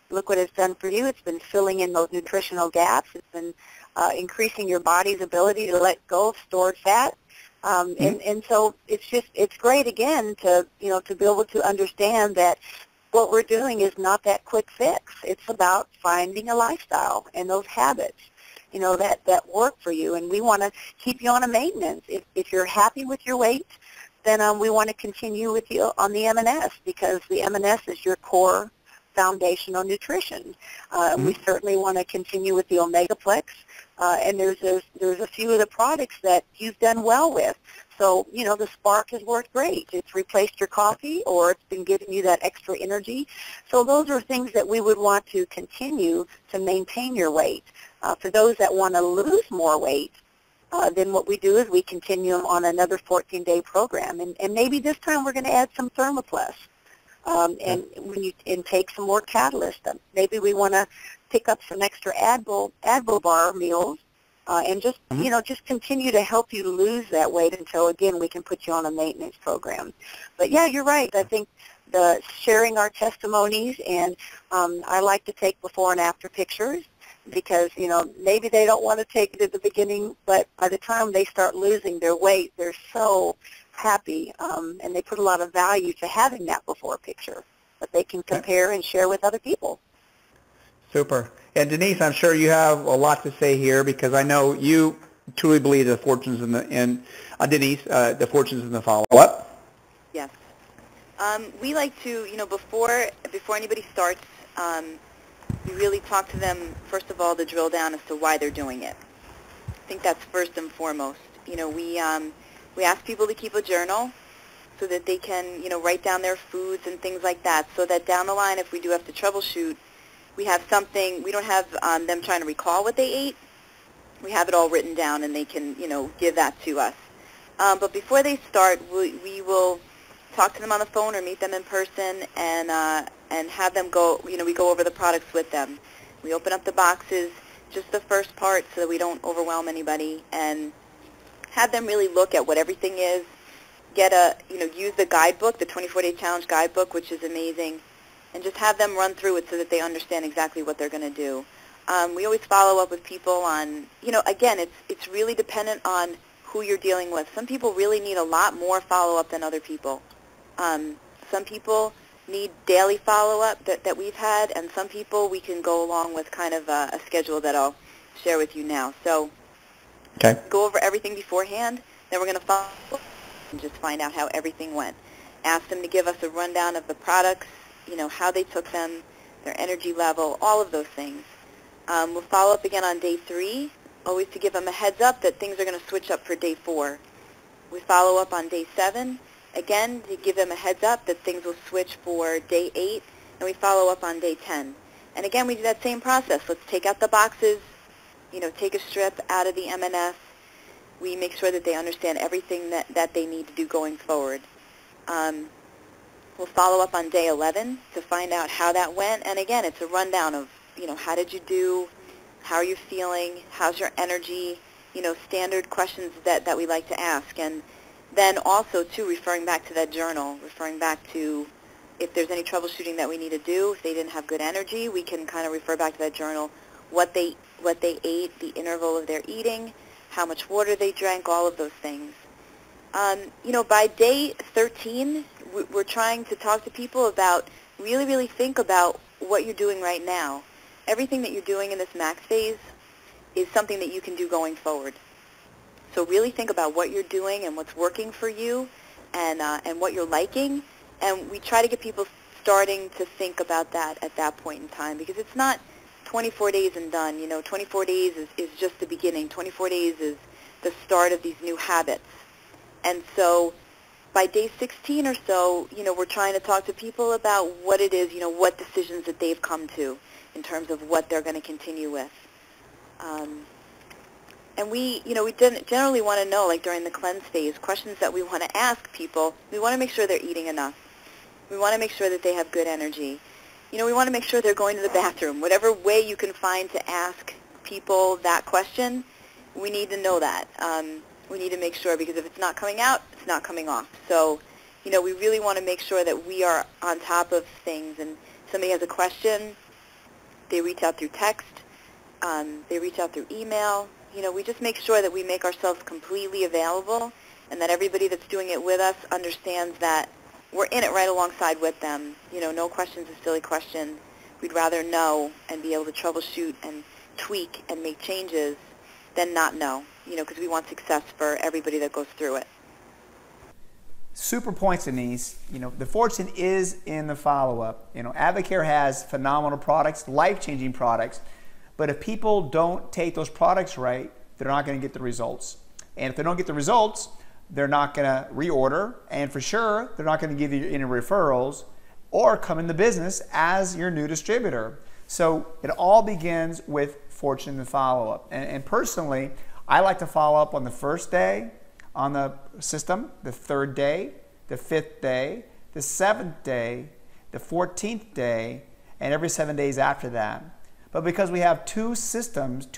look what it's done for you. It's been filling in those nutritional gaps. It's been increasing your body's ability to let go of stored fat. And so it's great again to be able to understand that what we're doing is not that quick fix. It's about finding a lifestyle and those habits, that work for you. And we want to keep you on a maintenance. If you're happy with your weight, then we want to continue with you on the M&S, because the M&S is your core foundational nutrition. We certainly want to continue with the Omegaplex, and there's a few of the products that you've done well with. So, the Spark has worked great. It's replaced your coffee, or it's been giving you that extra energy. So those are things that we would want to continue to maintain your weight. For those that want to lose more weight, then what we do is we continue on another 14-day program. And maybe this time we're going to add some Thermoplus. And take some more Catalyst. Maybe we want to pick up some extra Advo bar meals, and just just continue to help you lose that weight until again we can put you on a maintenance program. But yeah, you're right. I think the sharing our testimonies, and I like to take before and after pictures, because maybe they don't want to take it at the beginning, but by the time they start losing their weight, they're so happy, and they put a lot of value to having that before picture that they can compare and share with other people. Super. And Denise, I'm sure you have a lot to say here, because I know you truly believe the fortunes Denise, the fortunes in the follow-up. Yes. We like to, before anybody starts, we really talk to them, first of all, to drill down as to why they're doing it. I think that's first and foremost. We ask people to keep a journal so that they can, write down their foods and things like that, so that down the line, if we do have to troubleshoot, we have something. We don't have them trying to recall what they ate. We have it all written down, and they can, give that to us. But before they start, we will talk to them on the phone or meet them in person, and have them go. We go over the products with them. We open up the boxes, just the first part, so that we don't overwhelm anybody, and have them really look at what everything is. Use the guidebook, the 24-day challenge guidebook, which is amazing, and just have them run through it so that they understand exactly what they're going to do. We always follow up with people on, again, it's really dependent on who you're dealing with. Some people really need a lot more follow-up than other people. Some people need daily follow-up that we've had, and some people we can go along with kind of a schedule that I'll share with you now. So go over everything beforehand, then we're going to follow up and just find out how everything went. Ask them to give us a rundown of the products, how they took them, their energy level, all of those things. We'll follow up again on day 3, always to give them a heads up that things are going to switch up for day 4. We follow up on day 7, again, to give them a heads up that things will switch for day 8, and we follow up on day 10. And again, we do that same process. Let's take out the boxes, take a strip out of the M&S. We make sure that they understand everything that they need to do going forward. We'll follow up on day 11 to find out how that went. And again, it's a rundown of, how did you do, how are you feeling, how's your energy, standard questions that we like to ask. And then also, too, referring back to that journal, referring back to if there's any troubleshooting that we need to do. If they didn't have good energy, we can kind of refer back to that journal. what they ate, the interval of their eating, how much water they drank, all of those things. By day 13, we're trying to talk to people about really think about what you're doing right now. Everything that you're doing in this max phase is something that you can do going forward. So really think about what you're doing and what's working for you and what you're liking. And we try to get people starting to think about that at that point in time, because it's not 24 days and done. 24 days is just the beginning. 24 days is the start of these new habits. And so by day 16 or so, we're trying to talk to people about what it is, what decisions that they've come to in terms of what they're going to continue with. And we generally want to know, like during the cleanse phase, questions that we want to ask people. We want to make sure they're eating enough. We want to make sure that they have good energy. We want to make sure they're going to the bathroom. Whatever way you can find to ask people that question, we need to know that. We need to make sure, because if it's not coming out, it's not coming off. So, we really want to make sure that we are on top of things. And if somebody has a question, they reach out through text, they reach out through email. We just make sure that we make ourselves completely available, and that everybody that's doing it with us understands that we're in it right alongside with them. No question's a silly question. We'd rather know and be able to troubleshoot and tweak and make changes than not know, because we want success for everybody that goes through it. Super points, Denise. The fortune is in the follow-up. AdvoCare has phenomenal products, life-changing products, but if people don't take those products right, they're not going to get the results. And if they don't get the results, they're not going to reorder, and for sure, they're not going to give you any referrals or come in the business as your new distributor. So it all begins with fortune and follow-up. And personally, I like to follow up on the first day on the system, the third day, the fifth day, the seventh day, the 14th day, and every 7 days after that. But because we have two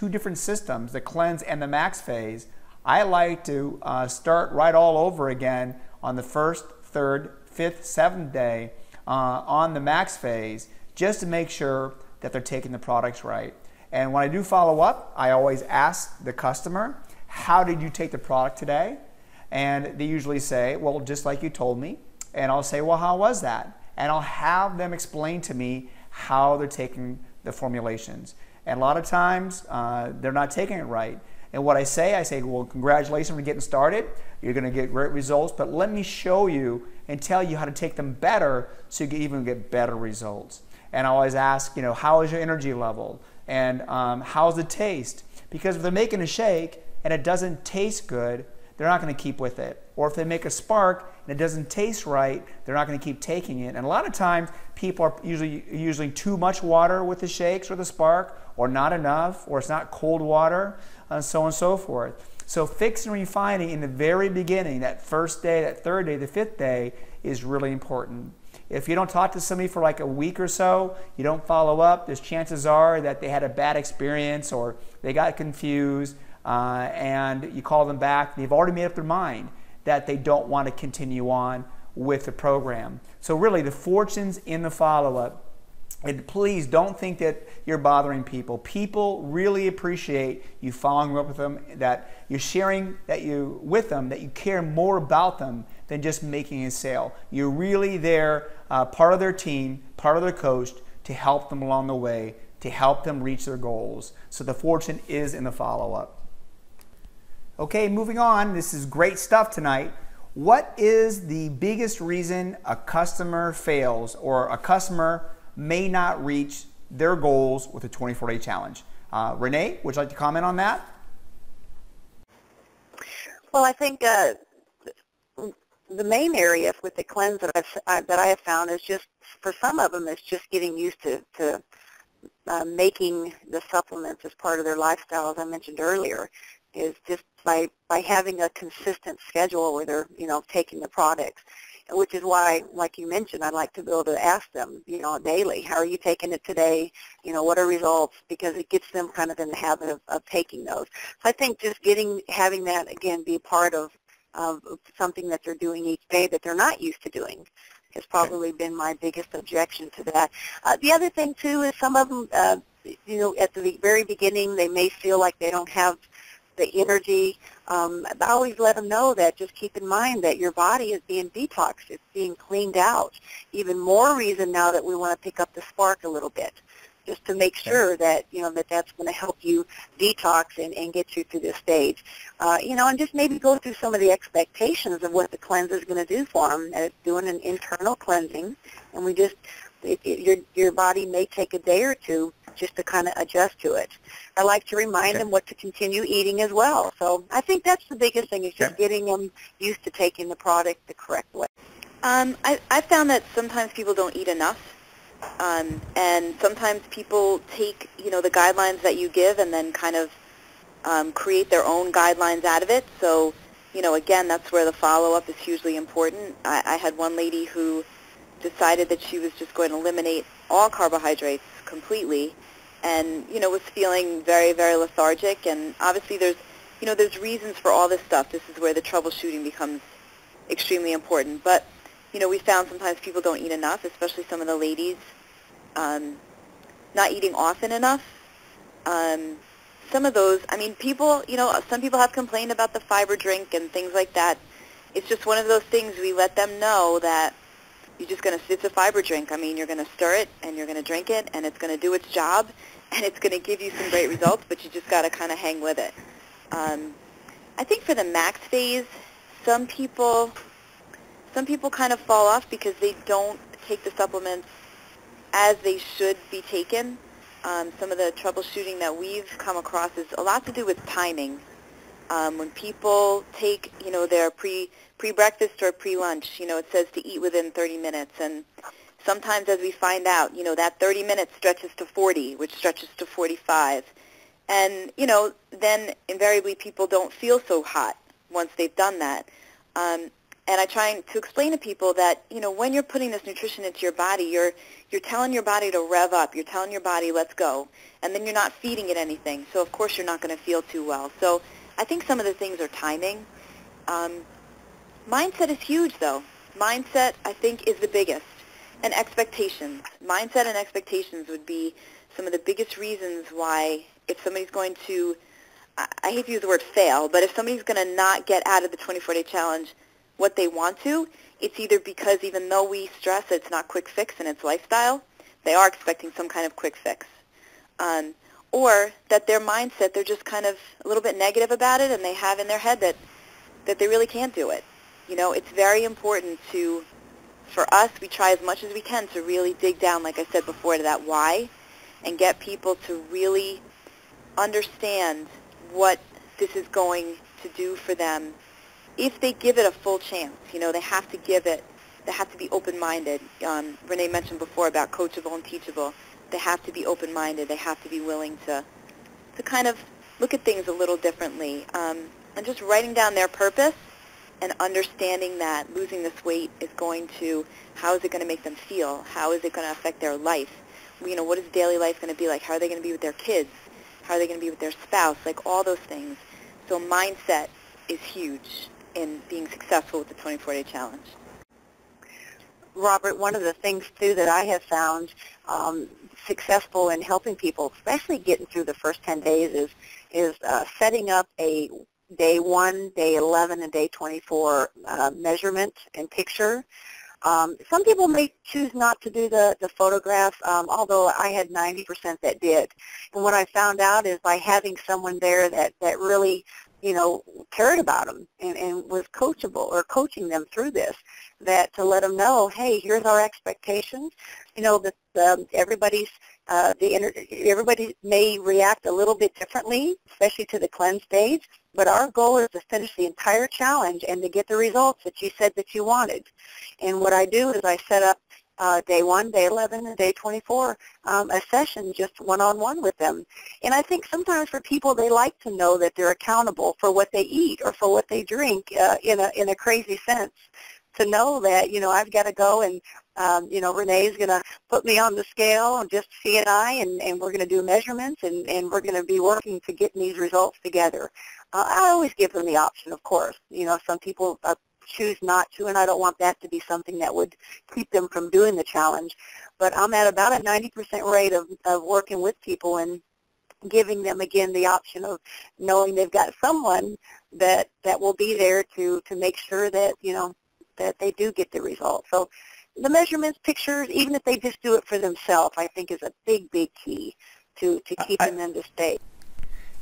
different systems, the cleanse and the max phase, I like to start right all over again on the first, third, fifth, seventh day on the max phase, just to make sure that they're taking the products right. And when I do follow up, I always ask the customer, how did you take the product today? And they usually say, well, just like you told me. And I'll say, well, how was that? And I'll have them explain to me how they're taking the formulations. And a lot of times, they're not taking it right. And what I say, well, congratulations for getting started. You're going to get great results, but let me show you and tell you how to take them better so you can even get better results. And I always ask, how is your energy level? And how's the taste? Because if they're making a shake and it doesn't taste good, they're not going to keep with it. Or if they make a spark and it doesn't taste right, they're not going to keep taking it. And a lot of times, people are usually using too much water with the shakes or the spark, or not enough, or it's not cold water, and so on and so forth. So fixing and refining in the very beginning, that first day, that third day, the fifth day, is really important. If you don't talk to somebody for like a week or so, you don't follow up, there's chances are that they had a bad experience or they got confused, and you call them back, and they've already made up their mind that they don't want to continue on with the program. So really, the fortune's in the follow-up. And please don't think that you're bothering people. People really appreciate you following up with them, that you're sharing with them, that you care more about them than just making a sale. You're really there, part of their team, part of their coach, to help them along the way, to help them reach their goals. So the fortune is in the follow-up. Okay, moving on. This is great stuff tonight. What is the biggest reason a customer fails, or a customer may not reach their goals with a 24-day challenge? Renee, would you like to comment on that? Well, I think the main area with the cleanse that I have found is just, for some of them, it's just getting used to making the supplements as part of their lifestyle, as I mentioned earlier, is just by having a consistent schedule where they're, taking the products. Which is why, like you mentioned, I'd like to be able to ask them, daily, how are you taking it today? What are results? Because it gets them kind of in the habit of taking those. So I think just having that, again, be part of of something that they're doing each day that they're not used to doing. Has probably been my biggest objection to that. The other thing, too, is some of them, at the very beginning, they may feel like they don't have the energy. I always let them know that just keep in mind that your body is being detoxed. It's being cleaned out. Even more reason now that we want to pick up the spark a little bit, just to make sure that, that's going to help you detox and get you through this stage. And just maybe go through some of the expectations of what the cleanse is going to do for them. And it's doing an internal cleansing, and your body may take a day or two just to kind of adjust to it. I like to remind them what to continue eating as well. So I think that's the biggest thing, is just getting them used to taking the product the correct way. I found that sometimes people don't eat enough. And sometimes people take, the guidelines that you give and then kind of create their own guidelines out of it. So, again, that's where the follow-up is hugely important. I had one lady who decided that she was just going to eliminate all carbohydrates completely and, was feeling very, very lethargic. And obviously there's reasons for all this stuff. This is where the troubleshooting becomes extremely important. But we found sometimes people don't eat enough, especially some of the ladies, not eating often enough. Some of those, people, some people have complained about the fiber drink and things like that. It's just one of those things we let them know that it's a fiber drink. You're going to stir it and you're going to drink it and it's going to do its job and it's going to give you some great results, but you just got to kind of hang with it. I think for the max phase, some people kind of fall off because they don't take the supplements as they should be taken. Some of the troubleshooting that we've come across is a lot to do with timing. When people take, their pre-breakfast or pre-lunch, it says to eat within 30 minutes. And sometimes as we find out, that 30 minutes stretches to 40, which stretches to 45. And, then invariably people don't feel so hot once they've done that. And I try to explain to people that, when you're putting this nutrition into your body, you're telling your body to rev up. You're telling your body, let's go. And then you're not feeding it anything. So, of course, you're not going to feel too well. So I think some of the things are timing. Mindset is huge, though. Mindset, I think, is the biggest. And expectations. Mindset and expectations would be some of the biggest reasons why if somebody's going to, I hate to use the word fail, but if somebody's going to not get out of the 24-day challenge what they want to, it's either because even though we stress that it's not quick fix and it's lifestyle, they are expecting some kind of quick fix. Or that their mindset, they're just kind of a little bit negative about it and they have in their head that they really can't do it. It's very important for us, we try as much as we can to really dig down, like I said before, to that why and get people to really understand what this is going to do for them. If they give it a full chance, they have to they have to be open-minded. Renee mentioned before about coachable and teachable. They have to be open-minded. They have to be willing to kind of look at things a little differently. And just writing down their purpose and understanding that losing this weight is how is it going to make them feel? How is it going to affect their life? What is daily life going to be like? How are they going to be with their kids? How are they going to be with their spouse? Like all those things. So mindset is huge in being successful with the 24-day challenge. Robert, one of the things, too, that I have found successful in helping people, especially getting through the first 10 days, is setting up a day 1, day 11, and day 24 measurement and picture. Some people may choose not to do the photographs, although I had 90% that did. And what I found out is by having someone there that really cared about them and was coachable or coaching them through this, that to let them know, hey, here's our expectations. That everybody may react a little bit differently, especially to the cleanse stage, but our goal is to finish the entire challenge and to get the results that you said that you wanted. And what I do is I set up day 1, day 11, and day 24, a session just one-on-one with them. And I think sometimes for people, they like to know that they're accountable for what they eat or for what they drink in a crazy sense. to know that, I've got to go and, Renee's going to put me on the scale and just she and I, and we're going to do measurements, and we're going to be working to get these results together. I always give them the option, of course. Some people choose not to, and I don't want that to be something that would keep them from doing the challenge. But I'm at about a 90% rate of working with people and giving them, again, the option of knowing they've got someone that will be there to make sure that, that they do get the results. So the measurements, pictures, even if they just do it for themselves, I think is a big, big key to keeping them to stay.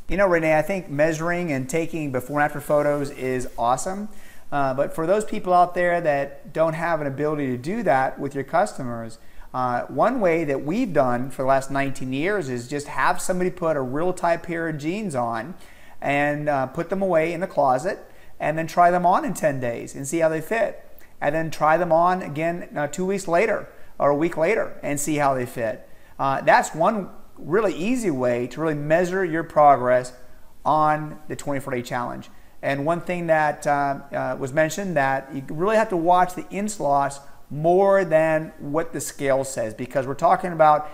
Renee, I think measuring and taking before and after photos is awesome. But for those people out there that don't have an ability to do that with your customers, one way that we've done for the last 19 years is just have somebody put a real tight pair of jeans on and put them away in the closet and then try them on in 10 days and see how they fit. And then try them on again 2 weeks later or a week later and see how they fit. That's one really easy way to really measure your progress on the 24-day challenge. And one thing that was mentioned, that you really have to watch the inch loss more than what the scale says, because we're talking about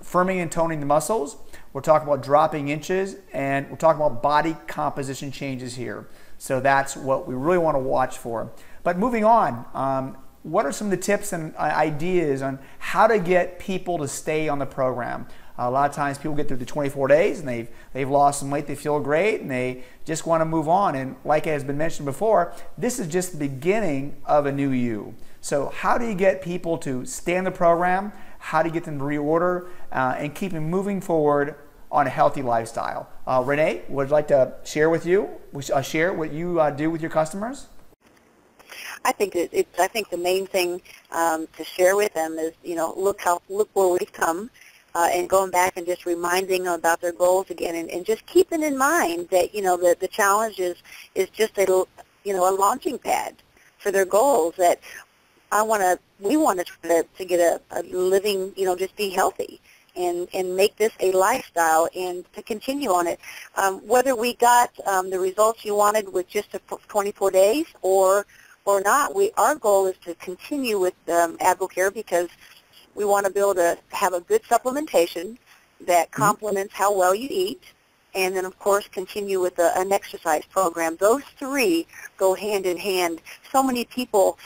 firming and toning the muscles, we're talking about dropping inches, and we're talking about body composition changes here. So that's what we really want to watch for. But moving on, what are some of the tips and ideas on how to get people to stay on the program? A lot of times people get through the 24 days and they've lost some weight, they feel great, and they just want to move on. And like has been mentioned before, this is just the beginning of a new you. So how do you get people to stay in the program? How do you get them to reorder and keep them moving forward on a healthy lifestyle? Renee, would you like to share with you? Share what you do with your customers? I think I think the main thing to share with them is, look where we've come. And going back and just reminding them about their goals again, and just keeping in mind that the challenge is just a launching pad for their goals. That we want to try to get a living, just be healthy and make this a lifestyle and to continue on it. Whether we got the results you wanted with just 24 days or not, our goal is to continue with AdvoCare, because we want to be able to have a good supplementation that complements how well you eat, and then, of course, continue with an exercise program. Those three go hand in hand. So many people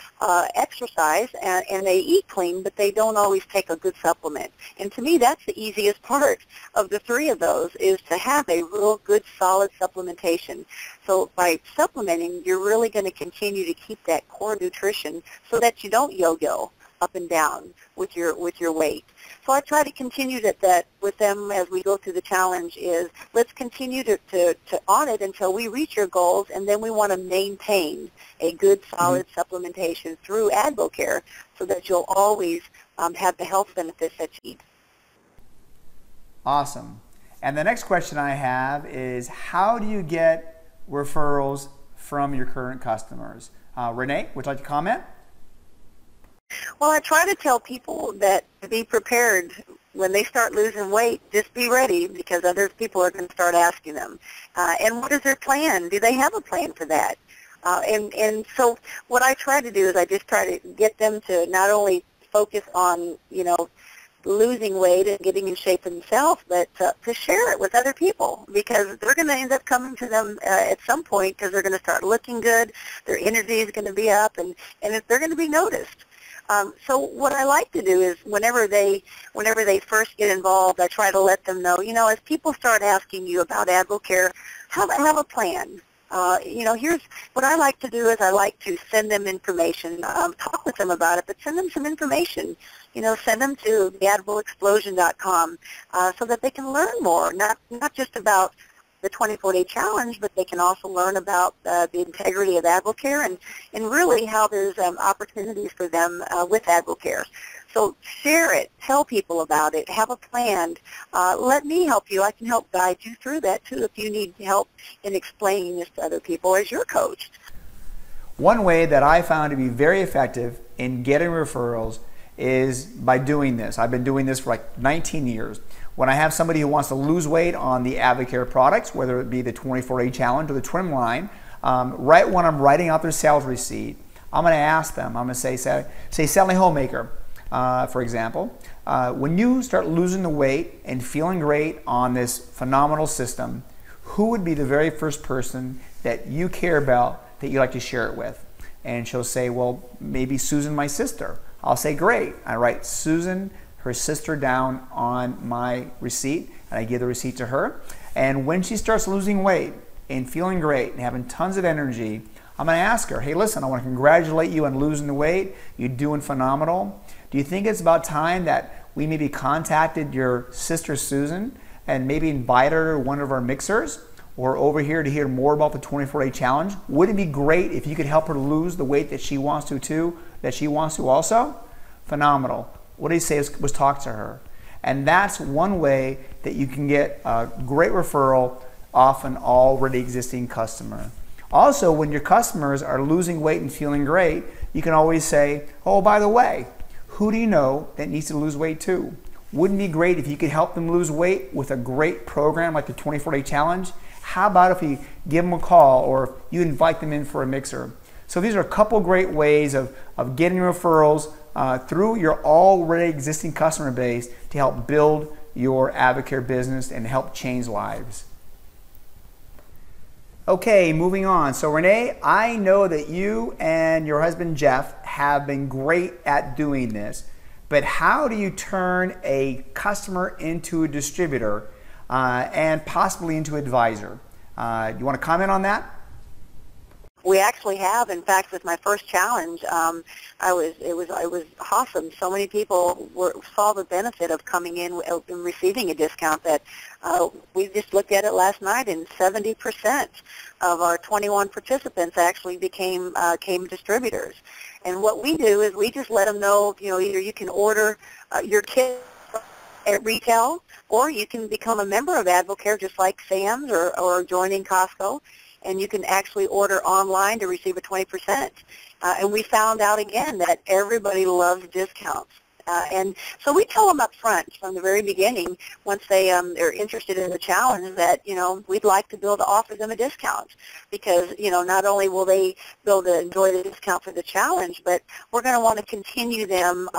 exercise and they eat clean, but they don't always take a good supplement. And to me, that's the easiest part of the three of those, is to have a real good, solid supplementation. So by supplementing, you're really going to continue to keep that core nutrition so that you don't yo-yo up and down with your weight. So I try to continue that with them as we go through the challenge. Is let's continue to on it until we reach your goals, and then we want to maintain a good, solid supplementation through AdvoCare so that you'll always have the health benefits that you need. Awesome. And the next question I have is, how do you get referrals from your current customers? Renee, would you like to comment? Well, I try to tell people that to be prepared when they start losing weight. Just be ready, because other people are going to start asking them. And what is their plan? Do they have a plan for that? And so what I try to do is I just try to get them to not only focus on, losing weight and getting in shape themselves, but to share it with other people, because they're going to end up coming to them at some point, because they're going to start looking good, their energy is going to be up, and they're going to be noticed. So what I like to do is whenever they first get involved, I try to let them know, as people start asking you about AdvoCare, have a plan. Here's what I like to do is I like to send them information, talk with them about it, but send them some information. Send them to the AdvoExplosion.com so that they can learn more, not just about the 24-day challenge, but they can also learn about the integrity of AdvoCare and really how there's opportunities for them with AdvoCare. So share it, tell people about it, have a plan. Let me help you. I can help guide you through that too if you need help in explaining this to other people as your coach. One way that I found to be very effective in getting referrals is by doing this. I've been doing this for like 19 years. When I have somebody who wants to lose weight on the AdvoCare products, whether it be the 24-day challenge or the trim line, right when I'm writing out their sales receipt, I'm going to ask them, I'm going to say Sally Homemaker, for example, when you start losing the weight and feeling great on this phenomenal system, who would be the very first person that you care about that you like to share it with? And she'll say, well, maybe Susan, my sister. I'll say, great. I write Susan, her sister, down on my receipt, and I give the receipt to her. And when she starts losing weight and feeling great and having tons of energy, I'm going to ask her, hey, listen, I want to congratulate you on losing the weight. You're doing phenomenal. Do you think it's about time that we maybe contacted your sister Susan and maybe invited her to one of our mixers or over here to hear more about the 24-day challenge? Wouldn't it be great if you could help her lose the weight that she wants to too, that she wants to also? Phenomenal. What did he say was talk to her? And that's one way that you can get a great referral off an already existing customer. Also, when your customers are losing weight and feeling great, you can always say, oh, by the way, who do you know that needs to lose weight too? Wouldn't it be great if you could help them lose weight with a great program like the 24-day challenge? How about if you give them a call or you invite them in for a mixer? So these are a couple great ways of getting referrals through your already existing customer base to help build your AdvoCare business and help change lives. Okay, moving on. So Renee, I know that you and your husband Jeff have been great at doing this, but how do you turn a customer into a distributor and possibly into an advisor? You want to comment on that? We actually have. In fact, with my first challenge, it was awesome. So many people saw the benefit of coming in and receiving a discount that we just looked at it last night, and 70% of our 21 participants actually became distributors. And what we do is we just let them know, either you can order your kit at retail, or you can become a member of AdvoCare just like Sam's or joining Costco. And you can actually order online to receive a 20%. And we found out again that everybody loves discounts. And so we tell them up front from the very beginning, once they are interested in the challenge, that, we'd like to be able to offer them a discount because, not only will they be able to enjoy the discount for the challenge, but we're going to want to continue them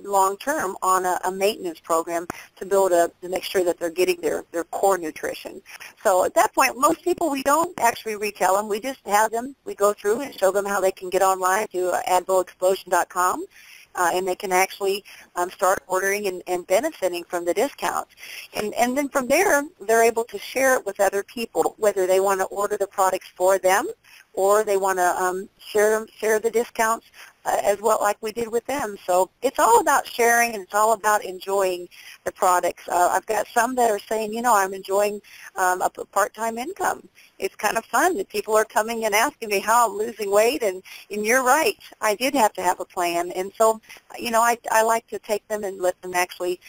long-term on a maintenance program to be able to make sure that they're getting their core nutrition. So at that point, most people, we don't actually retail them. We just have them. We go through and show them how they can get online to AdvoExplosion.com. And they can actually start ordering and benefiting from the discounts. And then from there, they're able to share it with other people, whether they want to order the products for them or they want to share the discounts as well, like we did with them. So it's all about sharing, and it's all about enjoying the products. I've got some that are saying, I'm enjoying a part-time income. It's kind of fun that people are coming and asking me how I'm losing weight, and you're right, I did have to have a plan. And so, I like to take them and let them actually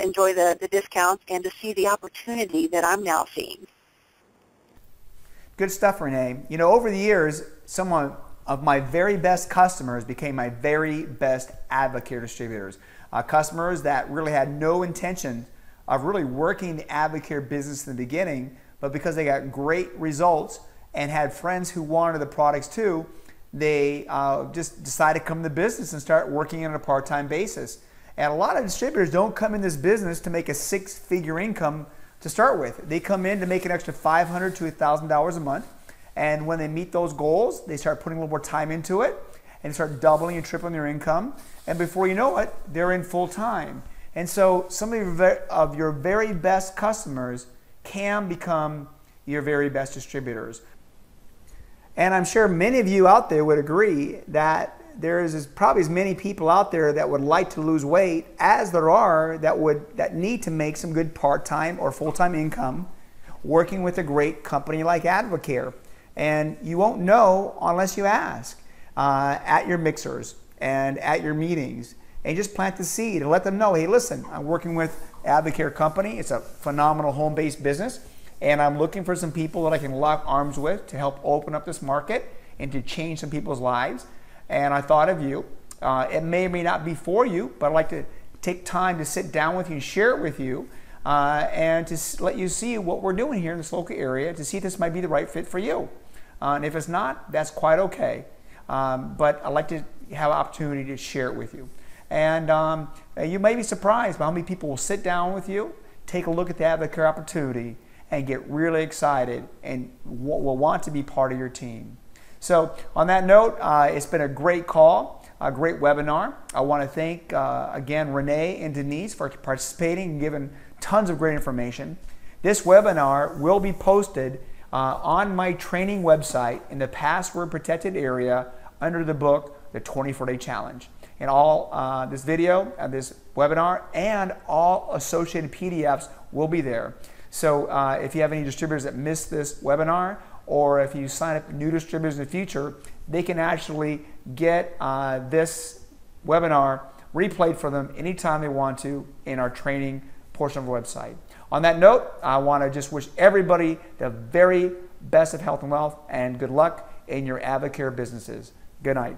enjoy the discounts and to see the opportunity that I'm now seeing. Good stuff, Renee. Over the years, some of my very best customers became my very best AdvoCare distributors. Customers that really had no intention of really working the AdvoCare business in the beginning, but because they got great results and had friends who wanted the products too, they just decided to come to the business and start working on a part-time basis. And a lot of distributors don't come in this business to make a six-figure income to start with. They come in to make an extra $500 to $1,000 a month. And when they meet those goals, they start putting a little more time into it and start doubling and tripling their income. And before you know it, they're in full time. And so some of your very best customers can become your very best distributors. And I'm sure many of you out there would agree that there is probably as many people out there that would like to lose weight as there are that need to make some good part-time or full-time income working with a great company like AdvoCare. And you won't know unless you ask at your mixers and at your meetings, and just plant the seed and let them know, hey, listen, I'm working with AdvoCare company. It's a phenomenal home-based business, and I'm looking for some people that I can lock arms with to help open up this market and to change some people's lives. And I thought of you. It may or may not be for you, but I'd like to take time to sit down with you and share it with you and to let you see what we're doing here in this local area to see if this might be the right fit for you. And if it's not, that's quite okay. but I'd like to have an opportunity to share it with you. And you may be surprised by how many people will sit down with you, take a look at the AdvoCare opportunity, and get really excited and will want to be part of your team. So on that note, it's been a great call, a great webinar. I want to thank, again, Renee and Denise for participating and giving tons of great information. This webinar will be posted on my training website in the password protected area under the book, The 24-Day Challenge. And all this video, this webinar, and all associated PDFs will be there. So if you have any distributors that missed this webinar, or if you sign up new distributors in the future, they can actually get this webinar replayed for them anytime they want to in our training portion of our website. On that note, I want to just wish everybody the very best of health and wealth, and good luck in your AdvoCare businesses. Good night.